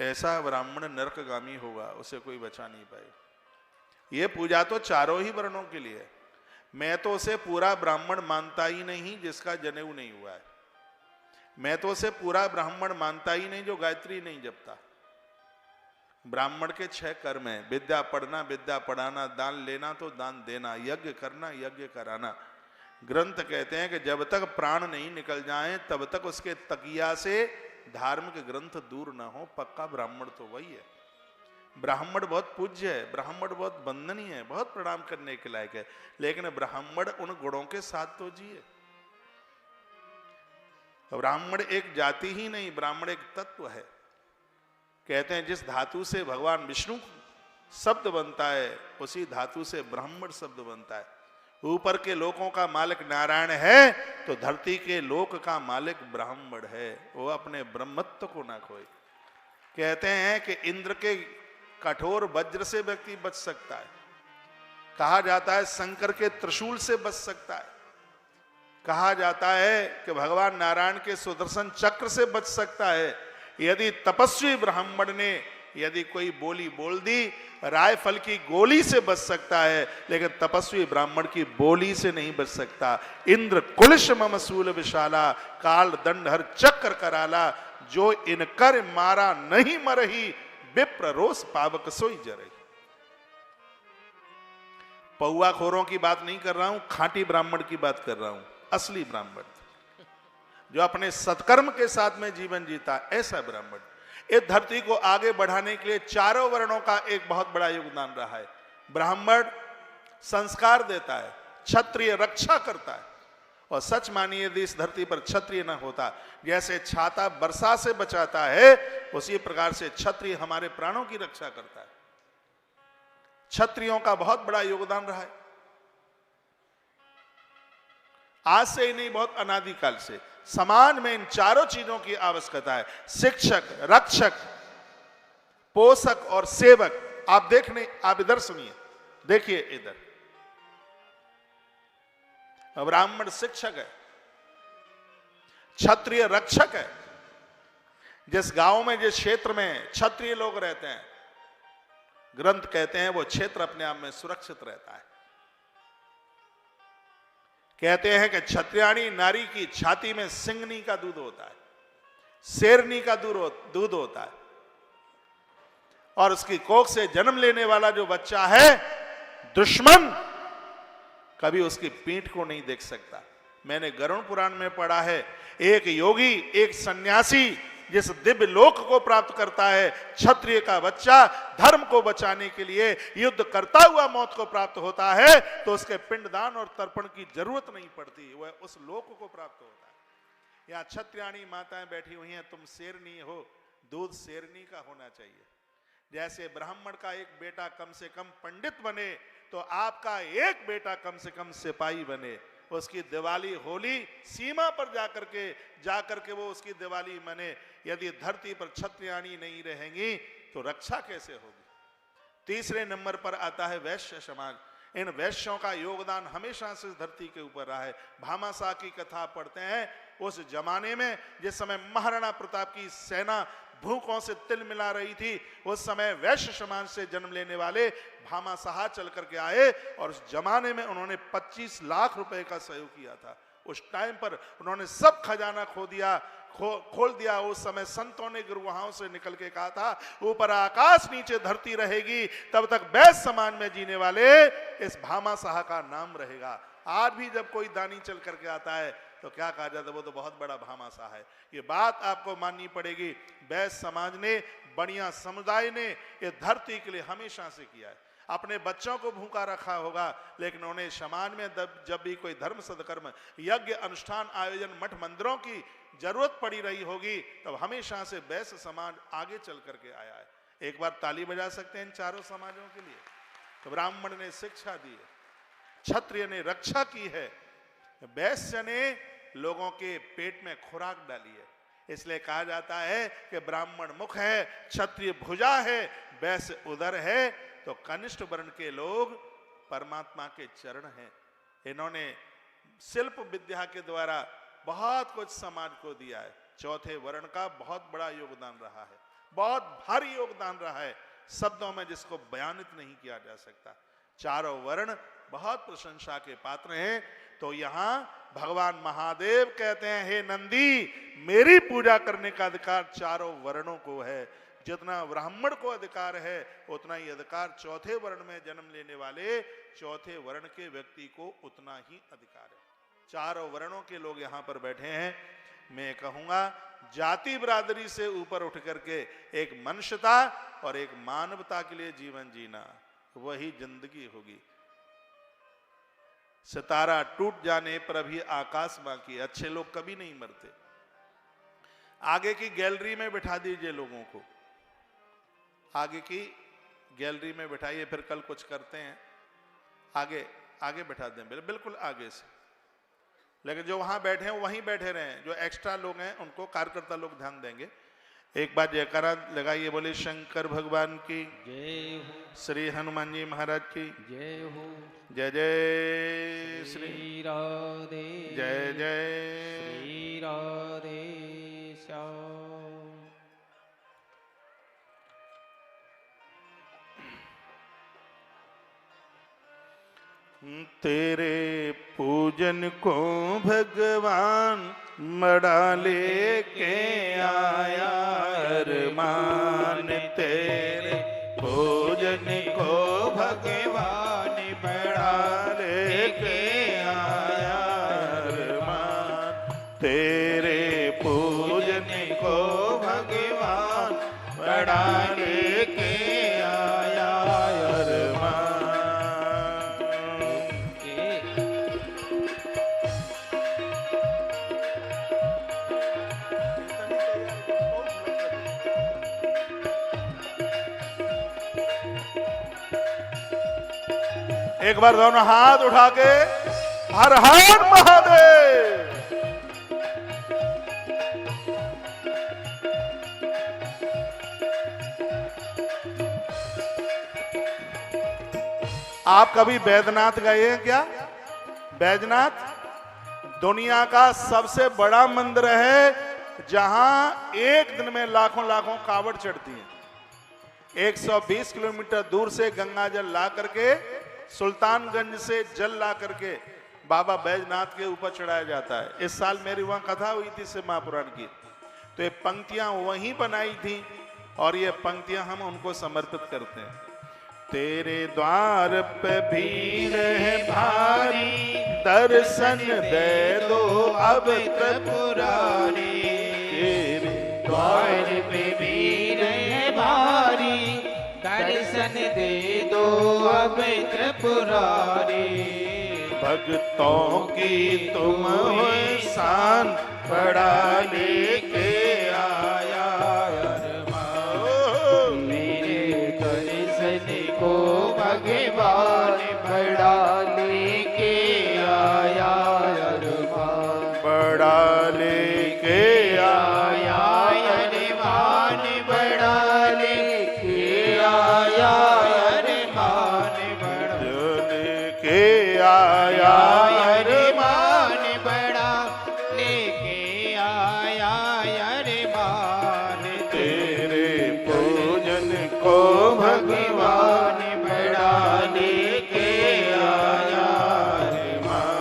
ऐसा ब्राह्मण नरकगामी होगा, उसे कोई बचा नहीं पाए। ये पूजा तो चारों ही वर्णों के लिए है। मैं तो उसे पूरा ब्राह्मण मानता ही नहीं जिसका जनेऊ नहीं हुआ है। मैं तो उसे पूरा ब्राह्मण मानता ही नहीं जो गायत्री नहीं जपता। ब्राह्मण के 6 कर्म हैं, विद्या पढ़ना, विद्या पढ़ाना, दान लेना तो दान देना, यज्ञ करना, यज्ञ कराना। ग्रंथ कहते हैं कि जब तक प्राण नहीं निकल जाएं तब तक उसके तकिया से धार्मिक ग्रंथ दूर ना हो, पक्का ब्राह्मण तो वही है। ब्राह्मण बहुत पूज्य है, ब्राह्मण बहुत वंदनीय है, बहुत प्रणाम करने के लायक है, लेकिन ब्राह्मण उन गुणों के साथ तो जिए। ब्राह्मण एक जाति ही नहीं, ब्राह्मण एक तत्व है। कहते हैं जिस धातु से भगवान विष्णु शब्द बनता है उसी धातु से ब्राह्मण शब्द बनता है। ऊपर के लोकों का मालिक नारायण है तो धरती के लोक का मालिक ब्राह्मण है, वो अपने ब्रह्मत्व को ना खोए। कहते हैं कि इंद्र के कठोर वज्र से व्यक्ति बच सकता है, कहा जाता है शंकर के त्रिशूल से बच सकता है, कहा जाता है कि भगवान नारायण के सुदर्शन चक्र से बच सकता है। यदि तपस्वी ब्राह्मण ने यदि कोई बोली बोल दी, रायफल की गोली से बच सकता है, लेकिन तपस्वी ब्राह्मण की बोली से नहीं बच सकता। इंद्र कुलिश मम शूल विशाला, काल दंड हर चक्र कराला, जो इनकर मारा नहीं मरही, विप्र रोष पावक सोई जरही। पौआखोरों की बात नहीं कर रहा हूं, खांटी ब्राह्मण की बात कर रहा हूं, असली ब्राह्मण जो अपने सत्कर्म के साथ में जीवन जीता, ऐसा ब्राह्मण। इस धरती को आगे बढ़ाने के लिए चारों वर्णों का एक बहुत बड़ा योगदान रहा है। ब्राह्मण संस्कार देता है, क्षत्रिय रक्षा करता है, और सच मानिए यदि इस धरती पर क्षत्रिय न होता, जैसे छाता वर्षा से बचाता है उसी प्रकार से क्षत्रिय हमारे प्राणों की रक्षा करता है। क्षत्रियों का बहुत बड़ा योगदान रहा है, आज से ही नहीं, बहुत अनादिकाल से। समाज में इन चारों चीजों की आवश्यकता है, शिक्षक, रक्षक, पोषक और सेवक। आप देखने, आप इधर सुनिए, देखिए इधर, ब्राह्मण शिक्षक है, क्षत्रिय रक्षक है। जिस गांव में, जिस क्षेत्र में क्षत्रिय लोग रहते हैं, ग्रंथ कहते हैं वो क्षेत्र अपने आप में सुरक्षित रहता है। कहते हैं कि क्षत्रियाणी नारी की छाती में सिंगनी का दूध होता है, शेरनी का दूध होता है, और उसकी कोख से जन्म लेने वाला जो बच्चा है, दुश्मन कभी उसकी पीठ को नहीं देख सकता। मैंने गरुड़ पुराण में पढ़ा है, एक योगी, एक सन्यासी जिस दिव्य लोक को प्राप्त करता है, क्षत्रिय का बच्चा धर्म को बचाने के लिए युद्ध करता हुआ मौत को प्राप्त होता है, तो उसके पिंडदान और तर्पण की जरूरत नहीं पड़ती, वह उस लोक को प्राप्त होता है। यहाँ क्षत्रियाणी माताएं बैठी हुई हैं, तुम शेरनी हो, दूध शेरनी का होना चाहिए। जैसे ब्राह्मण का एक बेटा कम से कम पंडित बने, तो आपका एक बेटा कम से कम सिपाही बने, उसकी दिवाली होली सीमा पर जाकर के वो उसकी दिवाली मने। यदि धरती पर क्षत्रियाणी नहीं रहेंगी तो रक्षा कैसे होगी। तीसरे नंबर पर आता है वैश्य समाज। इन वैश्यों का योगदान हमेशा से धरती के ऊपर रहा है। भामाशाह की कथा पढ़ते हैं, उस जमाने में जिस समय महाराणा प्रताप की सेना भूखों से तिल मिला रही थी, उस समय वैश्य समाज से जन्म लेने वाले भामाशाह चल करके आए, और उस जमाने में उन्होंने 25 लाख रुपए का सहयोग किया था। उस टाइम पर उन्होंने सब खजाना खोल दिया। उस समय संतों ने गुरुहाओं से निकल के कहा था, ऊपर आकाश नीचे धरती रहेगी, तब तक वैश्य समाज में जीने वाले इस भामाशाह का नाम रहेगा। आज भी जब कोई दानी चल करके आता है तो क्या कहा जाता है, वो तो बहुत बड़ा भामाशाह है। ये बात आपको माननी पड़ेगी। वैश्य समाज ने, बढ़िया समुदाय ने ये धरती के लिए हमेशा से किया है। अपने बच्चों को भूखा रखा होगा, लेकिन उन्हें समाज में जब भी कोई धर्म सदकर्म, यज्ञ, अनुष्ठान, आयोजन, मठ मंदिरों की जरूरत पड़ी रही होगी, तब हमेशा से वैश्य समाज आगे चल करके आया है। एक बार ताली बजा सकते हैं इन चारों समाजों के लिए। तो ब्राह्मण ने शिक्षा दी है, क्षत्रिय ने रक्षा की है, वैश्य ने लोगों के पेट में खुराक डाली है। इसलिए कहा जाता है कि ब्राह्मण मुख है, क्षत्रिय भुजा है, वैश्य उदर है, तो कनिष्ठ वर्ण के लोग परमात्मा के चरण हैं। इन्होंने शिल्प विद्या के द्वारा बहुत कुछ समाज को दिया है। चौथे वर्ण का बहुत बड़ा योगदान रहा है, बहुत भारी योगदान रहा है, शब्दों में जिसको बयानित नहीं किया जा सकता। चारों वर्ण बहुत प्रशंसा के पात्र हैं। तो यहां भगवान महादेव कहते हैं, हे नंदी, मेरी पूजा करने का अधिकार चारों वर्णों को है। जितना ब्राह्मण को अधिकार है, उतना ही अधिकार चौथे वर्ण में जन्म लेने वाले चौथे वर्ण के व्यक्ति को उतना ही अधिकार है। चारों वर्णों के लोग यहां पर बैठे हैं। मैं कहूंगा जाति बिरादरी से ऊपर उठ करके एक मनुष्यता और एक मानवता के लिए जीवन जीना, वही जिंदगी होगी। सितारा टूट जाने पर भी आकाश बाकी, अच्छे लोग कभी नहीं मरते। आगे की गैलरी में बिठा दीजिए लोगों को, आगे की गैलरी में बिठाइए, फिर कल कुछ करते हैं, आगे आगे बिठा दें, बिल्कुल आगे से। लेकिन जो वहां बैठे हैं वहीं बैठे रहे, जो एक्स्ट्रा लोग हैं उनको कार्यकर्ता लोग ध्यान देंगे। एक बार जयकारा लगाइए, बोले शंकर भगवान की जय हो, श्री हनुमान जी महाराज की जय हो, जय जय श्री श्री राधे, जय जय श्री राधे श्याम। तेरे पूजन को भगवान मड़ा लेके आया, अरमान तेरे पूजन को भगवान मड़ा लेके आया, अरमान तेरे पूजन को भगवान मड़ा लेके आया, अरमान। एक बार दोनों हाथ उठा के हर हर महादेव। आप कभी बैद्यनाथ गए हैं क्या? बैद्यनाथ दुनिया का सबसे बड़ा मंदिर है, जहां एक दिन में लाखों लाखों कावड़ चढ़ती हैं। 120 किलोमीटर दूर से गंगा जल ला करके, सुल्तानगंज से जल ला करके बाबा बैजनाथ के ऊपर चढ़ाया जाता है। इस साल मेरी वहां कथा हुई थी शिव महापुराण की, तो ये पंक्तियां वहीं बनाई थी और ये पंक्तियां हम उनको समर्पित करते हैं। तेरे द्वार पे भीड़ है भारी, दर्शन दे दो अब त्रिपुरारी। तेरे द्वार पे भीड़ है भारी, दर्शन दे दो अब त्रिपुरारी। भक्तों की तुम हो शान, बड़ा लेके आया, अरमान मेरे दर्शन को भगवान बड़ा लेके आया, अरमान बड़ा लेके आया, अरमान बड़ा लेके आया, अरमान बड़ा लेके आया, अरमान बड़ा लेके आया, अरमान तेरे पूजन को भगवान बड़ा लेके आया, अरमान।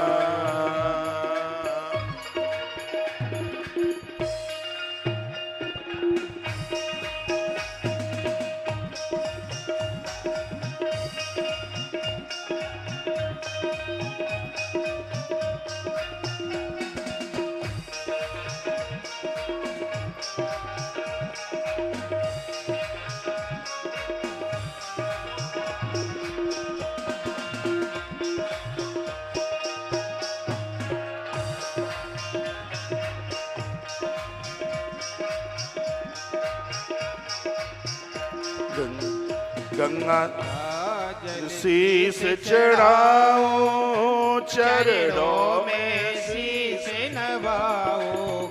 गंगा शीस चढ़ाओ, चरणों में शीश नवाओ,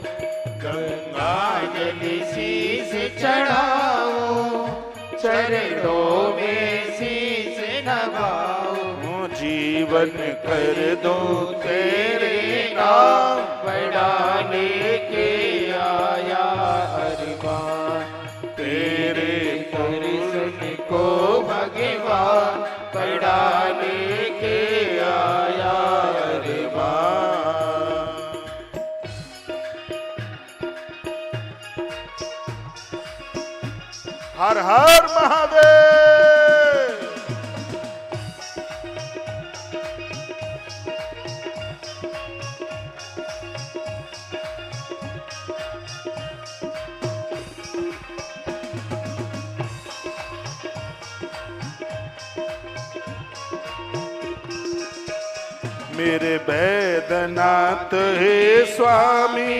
गंगा जल शीश चढ़ाओ, चरणों में शीश नवाओ। जीवन कर दो तेरे नाम, बड़ा लेके आया, अरमान तेरे दर्शन को भगवान बड़ा लेके आया, अरमान। हर हर महादेव। मेरे वैद्यनाथ हे स्वामी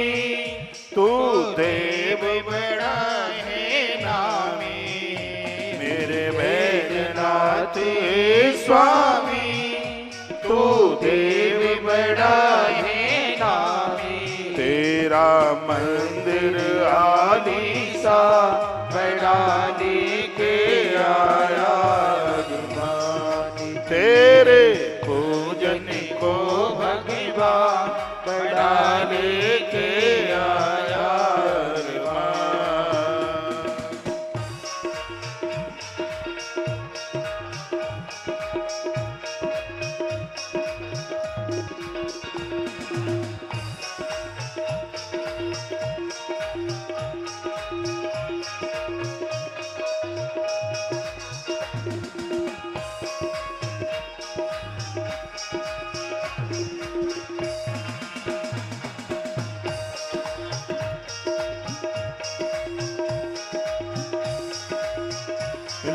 तू देव बड़ा है नामी, मेरे वैद्यनाथ हे स्वामी तू देव बड़ा है नामी, तेरा मंदिर आदि सा बड़ा लेके आया तेरे पूजन को भगवान बड़ा लेके आया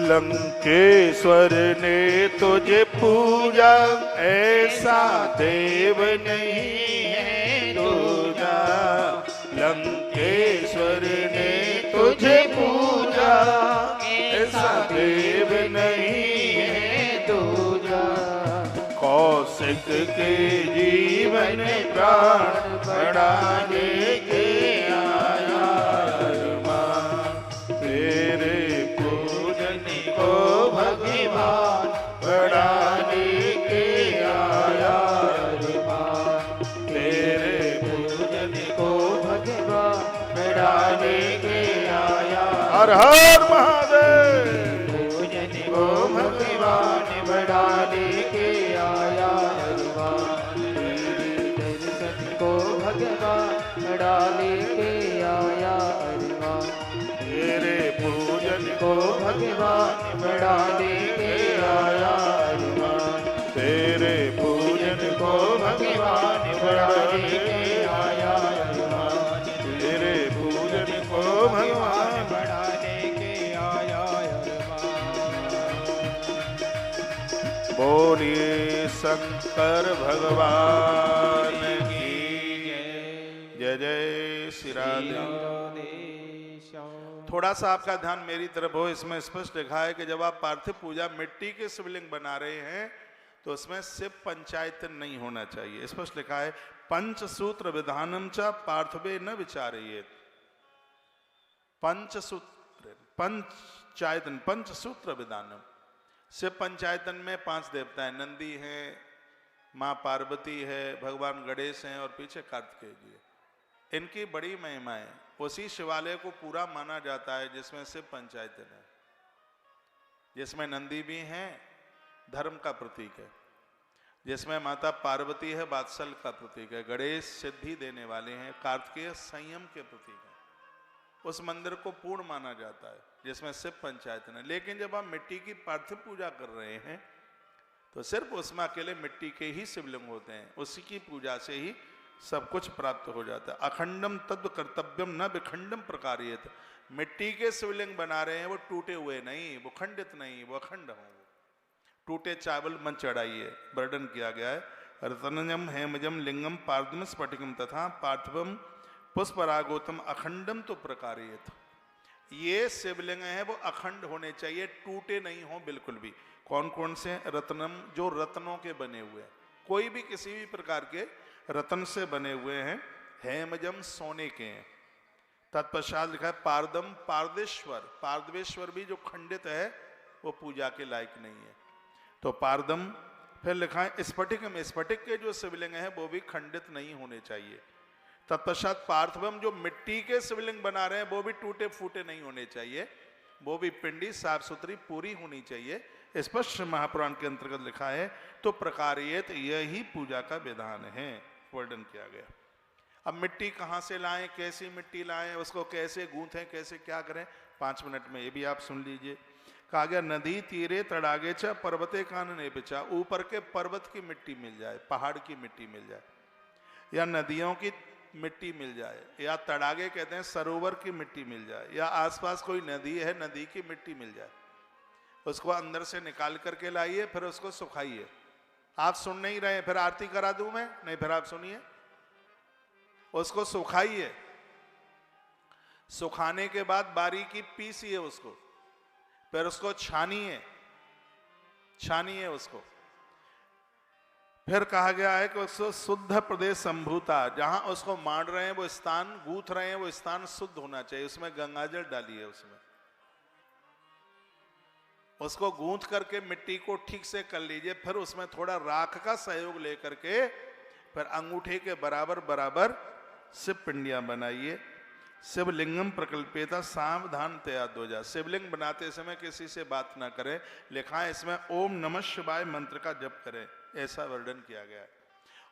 लंकेश्वर ने तुझे पूजा ऐसा देव नहीं है दूजा लंकेश्वर ने तुझे पूजा ऐसा देव नहीं है दूजा कौशिक के जीवन प्राण बड़ा लेके आया तेरे भगवान बड़ा लेके आया तेरे पूजन को भगवान बड़ा लेके आया हर हर महादेव पूजन को भगवान बड़ा लेके आया दर्शन को भगवान बड़ा लेके आया तेरे पूजन को भगवान बड़ा लेके आया तेरे पूजन को भगवान बड़ा लेके आया तेरे पूजन को भगवान बड़ा लेके आया बोलिए शंकर भगवान की जय जय श्री राधे। थोड़ा सा आपका ध्यान मेरी तरफ हो। इसमें स्पष्ट लिखा है कि जब आप पार्थिव पूजा मिट्टी के शिवलिंग बना रहे हैं तो उसमें शिव पंचायतन नहीं होना चाहिए। स्पष्ट लिखा है पंचसूत्र विधानम च पार्थिवे न विचारिये। पंचसूत्र पंचायतन पंचसूत्र विधानम। शिव पंचायतन में 5 देवता है, नंदी है, माँ पार्वती है, भगवान गणेश हैं और पीछे कार्तिकेय जी है। इनकी बड़ी महिमा है। उसी शिवालय को पूरा माना जाता है जिसमें शिव पंचायतन है, जिसमें नंदी भी हैं, धर्म का प्रतीक है, जिसमें माता पार्वती है, वात्सल का प्रतीक है, गणेश सिद्धि देने वाले हैं, कार्तिकेय संयम के प्रतीक है। उस मंदिर को पूर्ण माना जाता है जिसमें शिव पंचायतन है। लेकिन जब आप मिट्टी की पार्थिव पूजा कर रहे हैं तो सिर्फ उसमें अकेले मिट्टी के ही शिवलिंग होते हैं, उसी की पूजा से ही सब कुछ प्राप्त हो जाता है। अखंडम तद्व कर्तव्यम न विखंडम प्रकारियत। मिट्टी के शिवलिंग बना रहे हैं, वो टूटे हुए नहीं, वो खंडित नहीं, वो अखंड हों। टूटे चावल मन चढ़ाइए, वर्णन किया गया है। रत्नजम हेमजम लिंगम पार्दम स्फटिकम तथा पार्थिवम पुष्परागोतम अखंडम तो प्रकारियत। ये शिवलिंग है वो अखंड होने चाहिए, टूटे नहीं हो बिल्कुल भी। कौन कौन से? रत्नम, जो रत्नों के बने हुए हैं, कोई भी किसी भी प्रकार के रत्न से बने हुए हैं। हेमजम, सोने के हैं। तत्पश्चात लिखा है पारदम, पारदेश्वर। पारदेश्वर भी जो खंडित है वो पूजा के लायक नहीं है, तो पारदम। फिर लिखा है स्फटिकम, स्फटिक के जो शिवलिंग है वो भी खंडित नहीं होने चाहिए। तत्पश्चात पार्थिवम, जो मिट्टी के शिवलिंग बना रहे हैं वो भी टूटे फूटे नहीं होने चाहिए, वो भी पिंडी साफ सुथरी पूरी होनी चाहिए। स्पष्ट महापुराण के अंतर्गत लिखा है। तो प्रकारियत यही पूजा का विधान है, वर्णन किया गया। अब मिट्टी कहाँ से लाएं, कैसी मिट्टी लाएं, उसको कैसे गूंथें, कैसे क्या करें, 5 मिनट में ये भी आप सुन लीजिए। कहा गया नदी तीरे तड़ागे च पर्वते कानने पिचा। ऊपर के पर्वत की मिट्टी मिल जाए, पहाड़ की मिट्टी मिल जाए, या नदियों की मिट्टी मिल जाए, या तड़ागे कहते हैं सरोवर की मिट्टी मिल जाए, या आसपास कोई नदी है नदी की मिट्टी मिल जाए, उसको अंदर से निकाल करके लाइए, फिर उसको सुखाइए, आप सुन नहीं रहे, फिर आरती करा दूं मैं? नहीं, फिर आप सुनिए। उसको सुखाइए, सुखाने के बाद बारीकी पीसिए उसको, फिर उसको छानिए, छानिए उसको। फिर कहा गया है कि उसको शुद्ध प्रदेश संभूता, जहां उसको मार रहे हैं वो स्थान, गूंथ रहे हैं वो स्थान शुद्ध होना चाहिए, उसमें गंगाजल डालिए, उसमें उसको गूंथ करके मिट्टी को ठीक से कर लीजिए। फिर उसमें थोड़ा राख का सहयोग लेकर के फिर अंगूठे के बराबर बराबर शिव पिंडियां बनाइए। शिवलिंगम प्रकल्पेता सावधान तयादोजा, शिवलिंग बनाते समय किसी से बात ना करें। लिखा है इसमें ओम नमः शिवाय मंत्र का जप करें, ऐसा वर्णन किया गया है।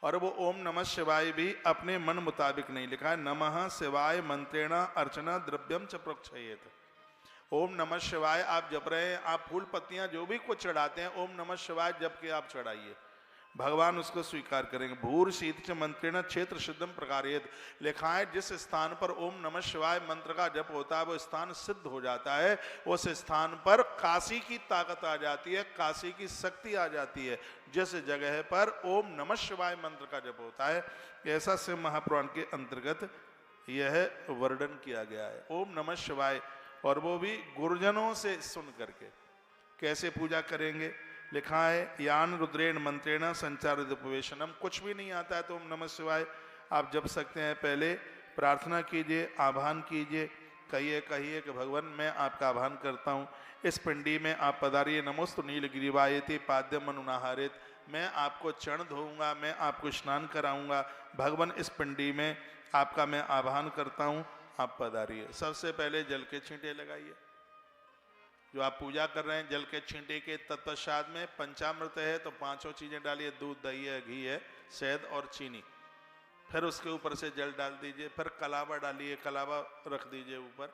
और वो ओम नमः शिवाय भी अपने मन मुताबिक नहीं, लिखा है नमः शिवाय मंत्रेण अर्चना द्रव्यम च प्रोक्षयेत। ओम नमः शिवाय आप जप रहे हैं, आप फूल पत्तियां जो भी कुछ चढ़ाते हैं, ओम नमः शिवाय जप के आप चढ़ाइए, भगवान उसको स्वीकार करेंगे। भूर शीत मंत्रेण क्षेत्र सिद्धम प्रकारेत, लिखा है जिस स्थान पर ओम नमः शिवाय मंत्र का जप होता है वो स्थान सिद्ध हो जाता है, उस स्थान पर काशी की ताकत आ जाती है, काशी की शक्ति आ जाती है, जिस जगह पर ओम नमः शिवाय मंत्र का जप होता है। ऐसा शिव महापुराण के अंतर्गत यह वर्णन किया गया है, ओम नमः शिवाय। और वो भी गुरुजनों से सुन करके। कैसे पूजा करेंगे? लिखा है यान रुद्रेण मंत्रेण संचारित उपवेशनम, कुछ भी नहीं आता है तो ओम नमः शिवाय आप जप सकते हैं। पहले प्रार्थना कीजिए, आह्वान कीजिए, कहिए कि भगवान मैं आपका आह्वान करता हूँ, इस पिंडी में आप पधारिए, नमोस्तु नीलगिरिवायते पाद्यम अनुनाहारित, मैं आपको चरण धोऊंगा, मैं आपको स्नान कराऊंगा, भगवान इस पिंडी में आपका मैं आह्वान करता हूँ, आप पधारिए। सबसे पहले जल के छींटे लगाइए, जो आप पूजा कर रहे हैं जल के छींटे के तत्पश्चात में पंचामृत है तो पांचों चीजें डालिए, दूध, दही है, घी है, शहद और चीनी। फिर उसके ऊपर से जल डाल दीजिए, फिर कलावा डालिए, कलावा रख दीजिए ऊपर।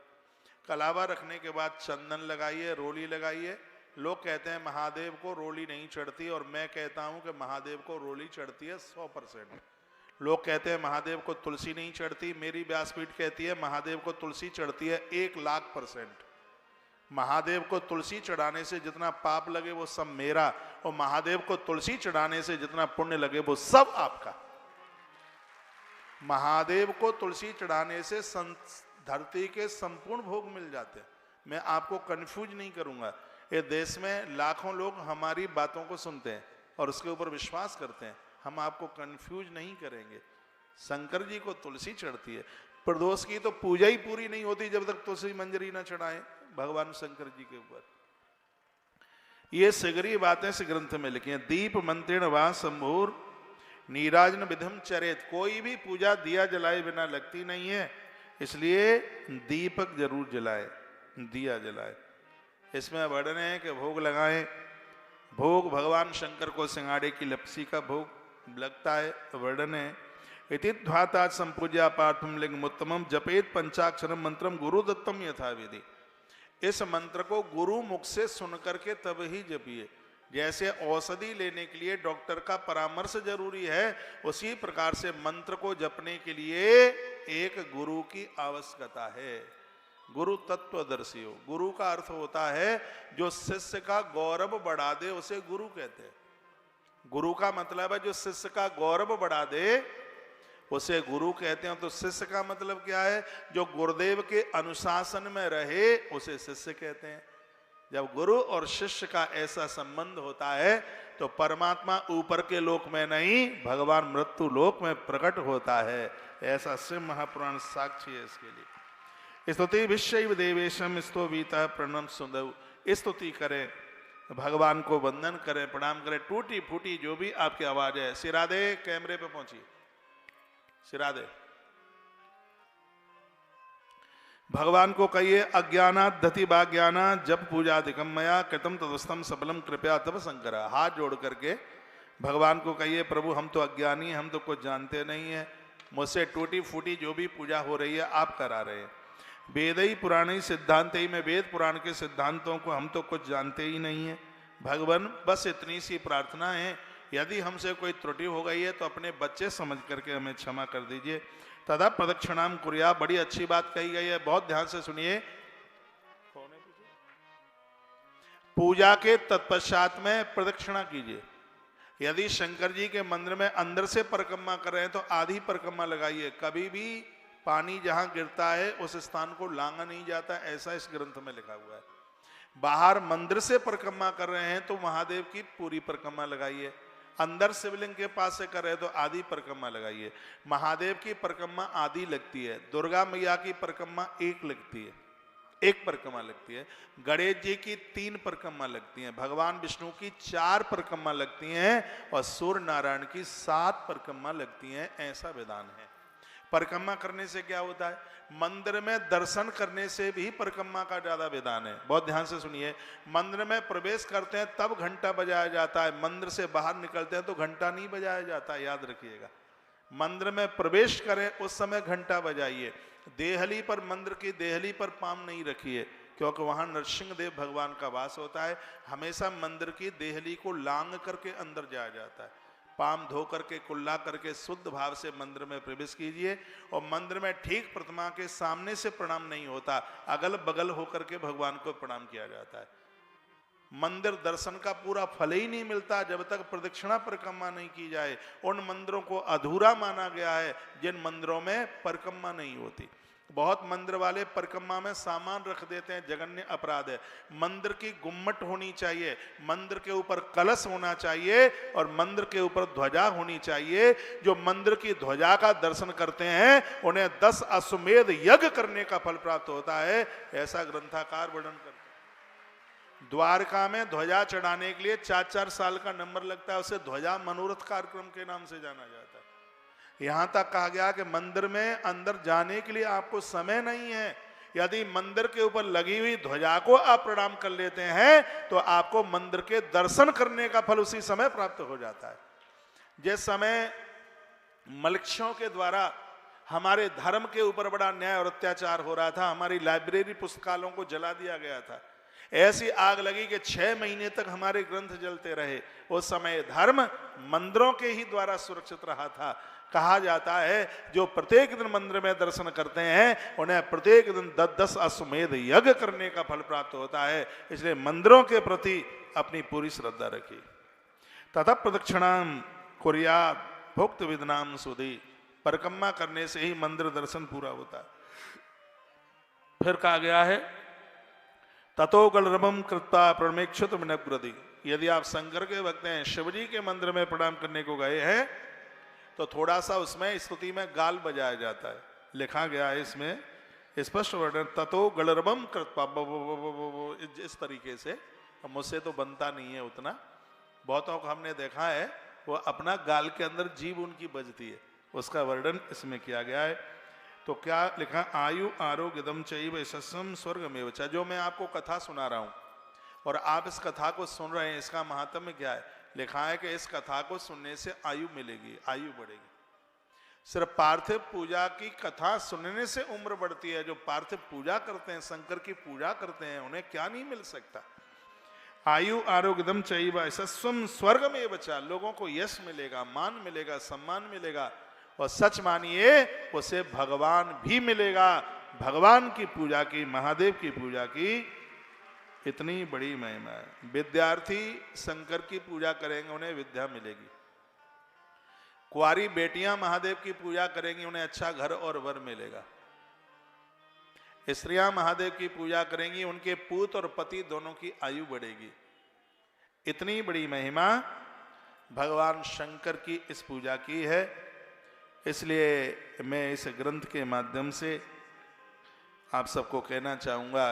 कलावा रखने के बाद चंदन लगाइए, रोली लगाइए। लोग कहते हैं महादेव को रोली नहीं चढ़ती, और मैं कहता हूं कि महादेव को रोली चढ़ती है 100%। लोग कहते हैं महादेव को तुलसी नहीं चढ़ती, मेरी व्यासपीठ कहती है महादेव को तुलसी चढ़ती है 1,00,000%। महादेव को तुलसी चढ़ाने से जितना पाप लगे वो सब मेरा, और महादेव को तुलसी चढ़ाने से जितना पुण्य लगे वो सब आपका। महादेव को तुलसी चढ़ाने से धरती के संपूर्ण भोग मिल जाते हैं। मैं आपको कंफ्यूज नहीं करूंगा, ये देश में लाखों लोग हमारी बातों को सुनते हैं और उसके ऊपर विश्वास करते हैं, हम आपको कंफ्यूज नहीं करेंगे। शंकर जी को तुलसी चढ़ती है, प्रदोष की तो पूजा ही पूरी नहीं होती जब तक तुलसी मंजरी ना चढ़ाए भगवान शंकर जी के ऊपर। ये सगरी बातें इस ग्रंथ में लिखी हैं। दीप मंत्रेण वा संभूर नीराजन विधम चरेत, कोई भी पूजा दिया जलाए बिना लगती नहीं है, इसलिए दीपक जरूर जलाए, दिया जलाए। इसमें वर्णन है कि भोग लगाएं, भोग भगवान शंकर को सिंगाड़े की लपसी का भोग लगता है। वर्णन है इति ध्वाता संपूज्या पार्थम लिंगमुत्तमम जपेत पंचाक्षरम मंत्रम गुरु दत्तम यथाविधि। इस मंत्र को गुरु मुख से सुन करके तब ही जपिए। जैसे औषधि लेने के लिए डॉक्टर का परामर्श जरूरी है, उसी प्रकार से मंत्र को जपने के लिए एक गुरु की आवश्यकता है। गुरु तत्वदर्शी हो, गुरु का अर्थ होता है जो शिष्य का गौरव बढ़ा दे, उसे गुरु कहते हैं। गुरु का मतलब है जो शिष्य का गौरव बढ़ा दे उसे गुरु कहते हैं। तो शिष्य का मतलब क्या है? जो गुरुदेव के अनुशासन में रहे उसे शिष्य कहते हैं। जब गुरु और शिष्य का ऐसा संबंध होता है तो परमात्मा ऊपर के लोक में नहीं, भगवान मृत्यु लोक में प्रकट होता है। ऐसा शिव महापुराण साक्षी है इसके लिए। स्तुति विश्व देवेशम स्तोवीता प्रणम सुंदव, स्तुति करें, भगवान को वंदन करें, प्रणाम करें। टूटी फूटी जो भी आपकी आवाज है, सिरादे कैमरे पे पहुंचिए, सिरादे। भगवान को कहिए अज्ञाना धति बाज्ञाना जब पूजा अधिकम मया कृतम तदस्तम सफलम कृपया तब शंकरा। हाथ जोड़ करके भगवान को कहिए प्रभु हम तो अज्ञानी, हम तो कुछ जानते नहीं है, मुझसे टूटी फूटी जो भी पूजा हो रही है आप करा रहे हैं। वेद ही पुराणी सिद्धांत ही में, वेद पुराण के सिद्धांतों को हम तो कुछ जानते ही नहीं है। भगवान बस इतनी सी प्रार्थना है, यदि हमसे कोई त्रुटि हो गई है तो अपने बच्चे समझ करके हमें क्षमा कर दीजिए। तदा प्रदक्षिणाम कुर्या, बड़ी अच्छी बात कही गई है, बहुत ध्यान से सुनिए। पूजा के तत्पश्चात में प्रदक्षिणा कीजिए, यदि शंकर जी के मंदिर में अंदर से परिक्रमा कर रहे हैं तो आधी परिक्रमा लगाइए। कभी भी पानी जहां गिरता है उस स्थान को लांगा नहीं जाता, ऐसा इस ग्रंथ में लिखा हुआ है। बाहर मंदिर से परिक्रमा कर रहे हैं तो महादेव की पूरी परिक्रमा लगाइए। अंदर शिवलिंग के पास से कर रहे हैं तो आधी परिक्रमा लगाइए। महादेव की परिक्रमा आधी लगती है, दुर्गा मैया की परिक्रमा एक लगती है, एक परिक्रमा लगती है, गणेश जी की 3 परिक्रमा लगती हैं, भगवान विष्णु की 4 परिक्रमा लगती हैं और सूर्य नारायण की 7 परिक्रमा लगती हैं, ऐसा विधान है। परिक्रमा करने से क्या होता है? मंदिर में दर्शन करने से भी परिक्रमा का ज्यादा विधान है। बहुत ध्यान से सुनिए, मंदिर में प्रवेश करते हैं तब घंटा बजाया जाता है, मंदिर से बाहर निकलते हैं तो घंटा नहीं बजाया जाता, याद रखिएगा। मंदिर में प्रवेश करें उस समय घंटा बजाइए। देहली पर, मंदिर की देहली पर पाम नहीं रखिए, क्योंकि वहां नरसिंह देव भगवान का वास होता है। हमेशा मंदिर की देहली को लांग करके अंदर जाया जाता है। पाम धो करके, कुल्ला करके शुद्ध भाव से मंदिर में प्रवेश कीजिए। और मंदिर में ठीक प्रतिमा के सामने से प्रणाम नहीं होता, अगल बगल होकर के भगवान को प्रणाम किया जाता है। मंदिर दर्शन का पूरा फल ही नहीं मिलता जब तक प्रदक्षिणा परिक्रमा नहीं की जाए। उन मंदिरों को अधूरा माना गया है जिन मंदिरों में परिक्रमा नहीं होती। बहुत मंदिर वाले परिक्रमा में सामान रख देते हैं, जघन्य अपराध है। मंदिर की गुम्मट होनी चाहिए, मंदिर के ऊपर कलश होना चाहिए और मंदिर के ऊपर ध्वजा होनी चाहिए। जो मंदिर की ध्वजा का दर्शन करते हैं उन्हें 10 अश्वमेध यज्ञ करने का फल प्राप्त होता है, ऐसा ग्रंथकार वर्णन करते हैं। द्वारका में ध्वजा चढ़ाने के लिए 4-4 साल का नंबर लगता है, उसे ध्वजा मनोरथ कार्यक्रम के नाम से जाना जाता है। यहां तक कहा गया कि मंदिर में अंदर जाने के लिए आपको समय नहीं है। यदि मंदिर के ऊपर लगी हुई ध्वजा को आप प्रणाम कर लेते हैं तो आपको मंदिर के दर्शन करने का फल उसी समय प्राप्त हो जाता है। जिस समय मलक्षों के द्वारा हमारे धर्म के ऊपर बड़ा न्याय और अत्याचार हो रहा था, हमारी लाइब्रेरी पुस्तकालयों को जला दिया गया था, ऐसी आग लगी कि 6 महीने तक हमारे ग्रंथ जलते रहे। उस समय धर्म मंदिरों के ही द्वारा सुरक्षित रहा था। कहा जाता है जो प्रत्येक दिन मंदिर में दर्शन करते हैं उन्हें प्रत्येक दिन 10-10 अश्वमेध यज्ञ करने का फल प्राप्त होता है। इसलिए मंदिरों के प्रति अपनी पूरी श्रद्धा रखिए। तथा प्रदक्षिणाम कुर्यात् भुक्त विदनाम सुधी, परिक्रमा करने से ही मंदिर दर्शन पूरा होता है। फिर कहा गया है ततो गलरभम कृत्वा प्रणमेक्षुत मिनग्रदी, यदि आप शंकर के भक्त हैं, शिवजी के मंदिर में प्रणाम करने को गए हैं तो थोड़ा सा उसमें स्तुति में गाल बजाया जाता है। लिखा गया है इसमें स्पष्ट वर्णन, ततो गलरभम कृत्वा, इस तरीके से। मुझसे तो बनता नहीं है उतना, बहुतों को हमने देखा है वो अपना गाल के अंदर जीभ उनकी बजती है, उसका वर्णन इसमें किया गया है। तो क्या लिखा, आयु आरोग्यदम चैव यशस्सम स्वर्गमेव च। जो मैं आपको कथा सुना रहा हूं और आप इस कथा को सुन रहे हैं, इसका महात्म्य क्या है? लिखा है कि इस कथा को सुनने से आयु मिलेगी, आयु बढ़ेगी। सिर्फ पार्थिव पूजा की कथा सुनने से उम्र बढ़ती है। जो पार्थिव पूजा करते हैं, शंकर की पूजा करते हैं, उन्हें क्या नहीं मिल सकता? आयु आरोग्यदम चैव यशस्सम स्वर्गमेव च, लोगों को यश मिलेगा, मान मिलेगा, सम्मान मिलेगा और सच मानिए उसे भगवान भी मिलेगा। भगवान की पूजा की, महादेव की पूजा की इतनी बड़ी महिमा है। विद्यार्थी शंकर की पूजा करेंगे उन्हें विद्या मिलेगी। कुंवारी बेटियां महादेव की पूजा करेंगी उन्हें अच्छा घर और वर मिलेगा। स्त्रियां महादेव की पूजा करेंगी उनके पुत्र और पति दोनों की आयु बढ़ेगी। इतनी बड़ी महिमा भगवान शंकर की इस पूजा की है। इसलिए मैं इस ग्रंथ के माध्यम से आप सबको कहना चाहूँगा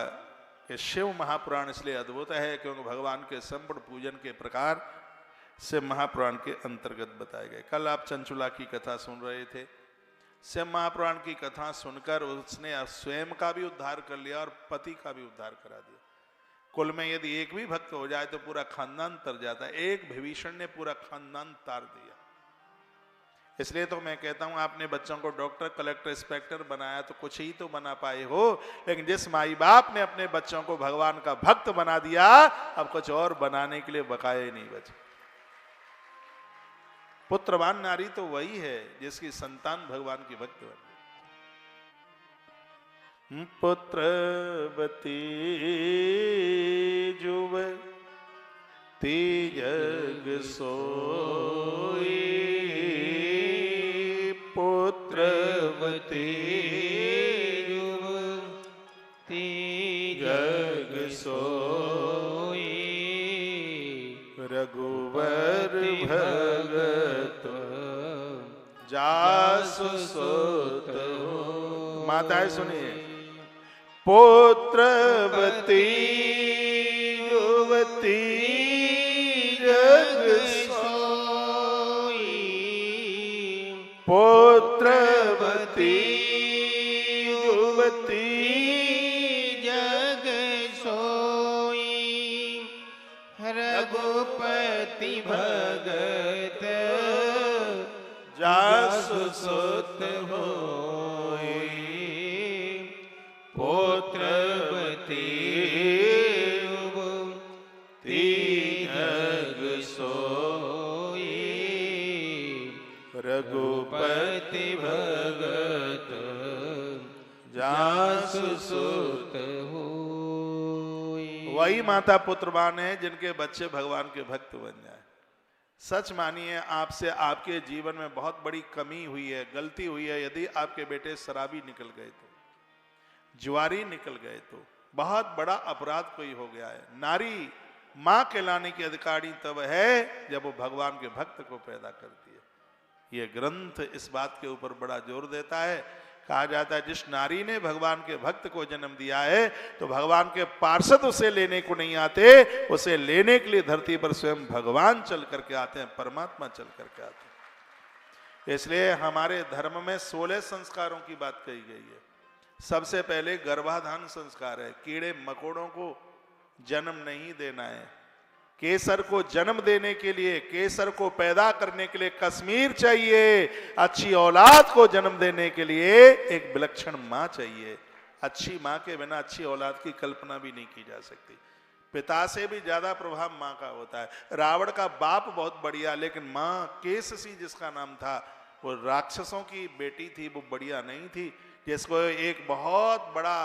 कि शिव महापुराण इसलिए अद्भुत है क्योंकि भगवान के संपूर्ण पूजन के प्रकार शिव महापुराण के अंतर्गत बताए गए। कल आप चंचुला की कथा सुन रहे थे। शिव महापुराण की कथा सुनकर उसने स्वयं का भी उद्धार कर लिया और पति का भी उद्धार करा दिया। कुल में यदि एक भी भक्त हो जाए तो पूरा खानदान तर जाता है। एक विभीषण ने पूरा खानदान तार दिया। इसलिए तो मैं कहता हूं आपने बच्चों को डॉक्टर, कलेक्टर, इंस्पेक्टर बनाया तो कुछ ही तो बना पाए हो, लेकिन जिस माई बाप ने अपने बच्चों को भगवान का भक्त बना दिया, अब कुछ और बनाने के लिए बकाया ही नहीं बचे। पुत्रवान नारी तो वही है जिसकी संतान भगवान की भक्त बन गई। पुत्रवती जुवती जग सो पुत्रवती युवती जग सोई रघुवर भगत जासु सुत हो। माताएं सुनिए, पुत्रवती युवती जग सोई पुत्रवती युवती जग सोई रघुपति भगत जासु सुत होई पुत्रवती युवती जग सोई रघुपति भगत जासु सुत होई। वही माता पुत्रवान है जिनके बच्चे भगवान के भक्त बन जाए। सच मानिए, आपसे आपके जीवन में बहुत बड़ी कमी हुई है, गलती हुई है। यदि आपके बेटे शराबी निकल गए तो, जुआरी निकल गए तो, बहुत बड़ा अपराध कोई हो गया है। नारी मां कहलाने की अधिकारी तब है जब वो भगवान के भक्त को पैदा करती है। ये ग्रंथ इस बात के ऊपर बड़ा जोर देता है। कहा जाता है जिस नारी ने भगवान के भक्त को जन्म दिया है तो भगवान के पार्षद उसे लेने को नहीं आते, उसे लेने के लिए धरती पर स्वयं भगवान चल करके आते हैं, परमात्मा चल करके आते हैं। इसलिए हमारे धर्म में 16 संस्कारों की बात कही गई है। सबसे पहले गर्भाधान संस्कार है। कीड़े मकोड़ों को जन्म नहीं देना है। केसर को जन्म देने के लिए, केसर को पैदा करने के लिए कश्मीर चाहिए। अच्छी औलाद को जन्म देने के लिए एक विलक्षण मां चाहिए। अच्छी मां के बिना अच्छी औलाद की कल्पना भी नहीं की जा सकती। पिता से भी ज्यादा प्रभाव मां का होता है। रावण का बाप बहुत बढ़िया, लेकिन मां केससी जिसका नाम था, वो राक्षसों की बेटी थी, वो बढ़िया नहीं थी। जिसको एक बहुत बड़ा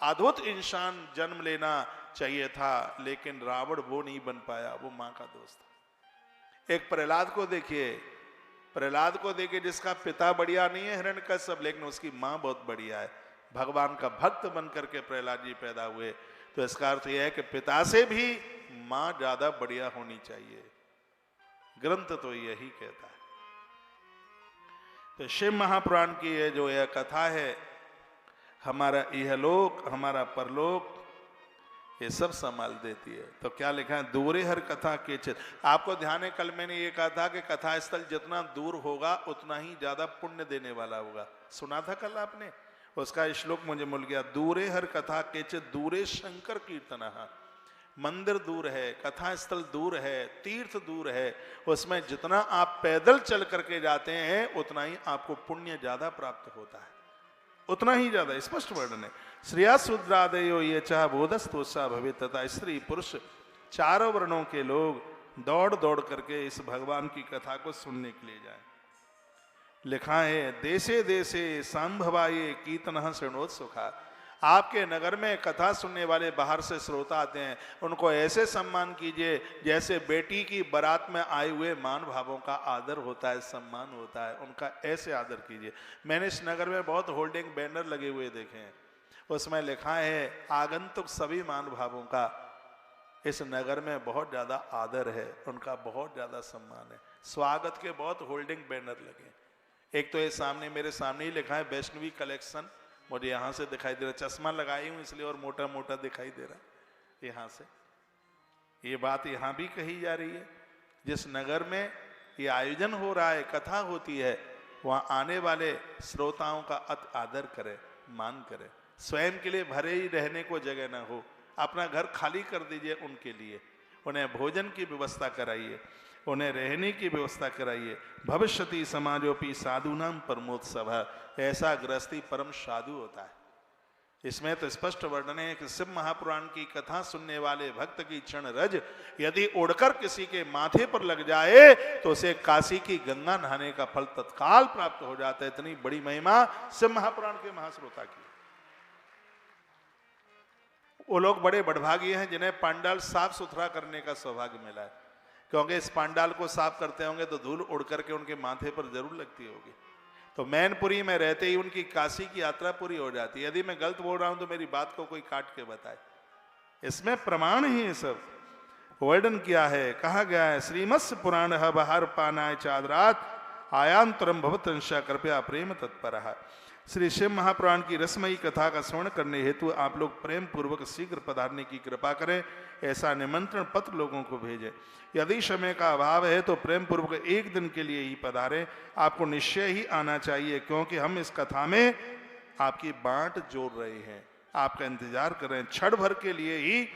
अद्भुत इंसान जन्म लेना चाहिए था, लेकिन रावण वो नहीं बन पाया, वो मां का दोस्त था। एक प्रहलाद को देखिए, प्रहलाद को देखिए जिसका पिता बढ़िया नहीं है हिरण्यकश्यप, लेकिन उसकी मां बहुत बढ़िया है। भगवान का भक्त बन करके प्रहलाद जी पैदा हुए। तो इसका अर्थ यह है कि पिता से भी मां ज्यादा बढ़िया होनी चाहिए। ग्रंथ तो यही कहता है। तो शिव महापुराण की ये जो यह कथा है, हमारा इहलोक हमारा परलोक ये सब संभाल देती है। तो क्या लिखा है, दूरे हर कथा के चित। आपको ध्यान है, कल मैंने ये कहा था कि कथा स्थल जितना दूर होगा उतना ही ज्यादा पुण्य देने वाला होगा। सुना था कल आपने? उसका श्लोक मुझे मिल गया। दूरे हर कथा के चित दूरे शंकर कीर्तनः। मंदिर दूर है, कथा स्थल दूर है, तीर्थ दूर है, उसमें जितना आप पैदल चल करके जाते हैं उतना ही आपको पुण्य ज्यादा प्राप्त होता है, उतना ही ज्यादा। स्पष्ट वर्णन है। श्रेया शूद्रादयो ये चाह बोधस्तोषा भवे, तथा स्त्री पुरुष चारों वर्णों के लोग दौड़ दौड़ करके इस भगवान की कथा को सुनने के लिए जाएं। लिखा है, देशे देशे संभवाये कीर्तनः शृणोत्सुखा। आपके नगर में कथा सुनने वाले बाहर से श्रोता आते हैं, उनको ऐसे सम्मान कीजिए जैसे बेटी की बारात में आए हुए मान भावों का आदर होता है, सम्मान होता है, उनका ऐसे आदर कीजिए। मैंने इस नगर में बहुत होल्डिंग बैनर लगे हुए देखे हैं, उसमें लिखा है आगंतुक सभी मान भावों का इस नगर में बहुत ज्यादा आदर है, उनका बहुत ज्यादा सम्मान है। स्वागत के बहुत होल्डिंग बैनर लगे। एक तो ये सामने, मेरे सामने ही लिखा है वैष्णवी कलेक्शन, मुझे यहाँ से दिखाई दे रहा, चश्मा लगाई हूँ इसलिए और मोटा मोटा दिखाई दे रहा यहाँ से। ये बात यहाँ भी कही जा रही है, जिस नगर में ये आयोजन हो रहा है, कथा होती है, वहाँ आने वाले श्रोताओं का अति आदर करे, मान करे। स्वयं के लिए भरे ही रहने को जगह ना हो, अपना घर खाली कर दीजिए उनके लिए, उन्हें भोजन की व्यवस्था कराइए, उन्हें रहने की व्यवस्था कराइए। भविष्यति समाजोपि साधुनाम परमोत्सव, ऐसा गृहस्थी परम साधु होता है। इसमें तो स्पष्ट वर्णन है कि शिव महापुराण की कथा सुनने वाले भक्त की क्षण रज यदि उड़कर किसी के माथे पर लग जाए तो उसे काशी की गंगा नहाने का फल तत्काल प्राप्त हो जाता है। इतनी बड़ी महिमा शिव महापुराण के महाश्रोता की। वो लोग बड़े बड़भागी हैं जिन्हें पांडाल साफ सुथरा करने का सौभाग्य मिला है, क्योंकि इस पांडाल को साफ करते होंगे तो धूल उड़ करके उनके माथे पर जरूर लगती होगी। तो मैनपुरी में रहते ही उनकी काशी की यात्रा पूरी हो जाती है। यदि मैं गलत बोल रहा हूं तो मेरी बात को कोई काट के बताए। इसमें प्रमाण ही ये सब वर्णन किया है, कहा गया है। श्रीमत्स्य पुराण बहार पानाय चादरात आयांतरम भवतंशा कृपया प्रेम तत्पर। श्री शिव महापुराण की रसमयी कथा का श्रवण करने हेतु आप लोग प्रेम पूर्वक शीघ्र पधारने की कृपा करें, ऐसा निमंत्रण पत्र लोगों को भेजें। यदि समय का अभाव है तो प्रेम पूर्वक एक दिन के लिए ही पधारें। आपको निश्चय ही आना चाहिए, क्योंकि हम इस कथा में आपकी बांट जोड़ रहे हैं, आपका इंतजार कर रहे हैं। क्षण भर के लिए ही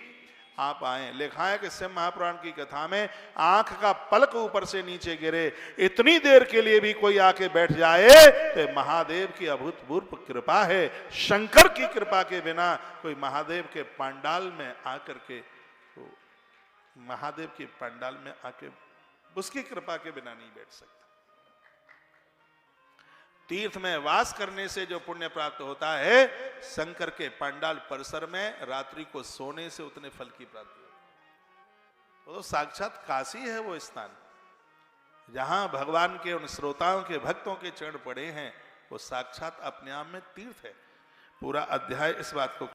आप आए। लिखा है कि शिव महापुराण की कथा में आंख का पलक ऊपर से नीचे गिरे, इतनी देर के लिए भी कोई आके बैठ जाए तो महादेव की अभूतपूर्व कृपा है। शंकर की कृपा के बिना कोई महादेव के पंडाल में आकर के, महादेव के पंडाल में आके उसकी कृपा के बिना नहीं बैठ सकता। तीर्थ में वास करने से जो पुण्य प्राप्त होता है, शंकर के पंडाल परिसर में रात्रि को सोने से उतने फल की प्राप्ति होती है। वो तो साक्षात काशी है वो स्थान, जहां भगवान के उन श्रोताओं के भक्तों के चरण पड़े हैं, वो साक्षात अपने आप में तीर्थ है। पूरा अध्याय इस बात को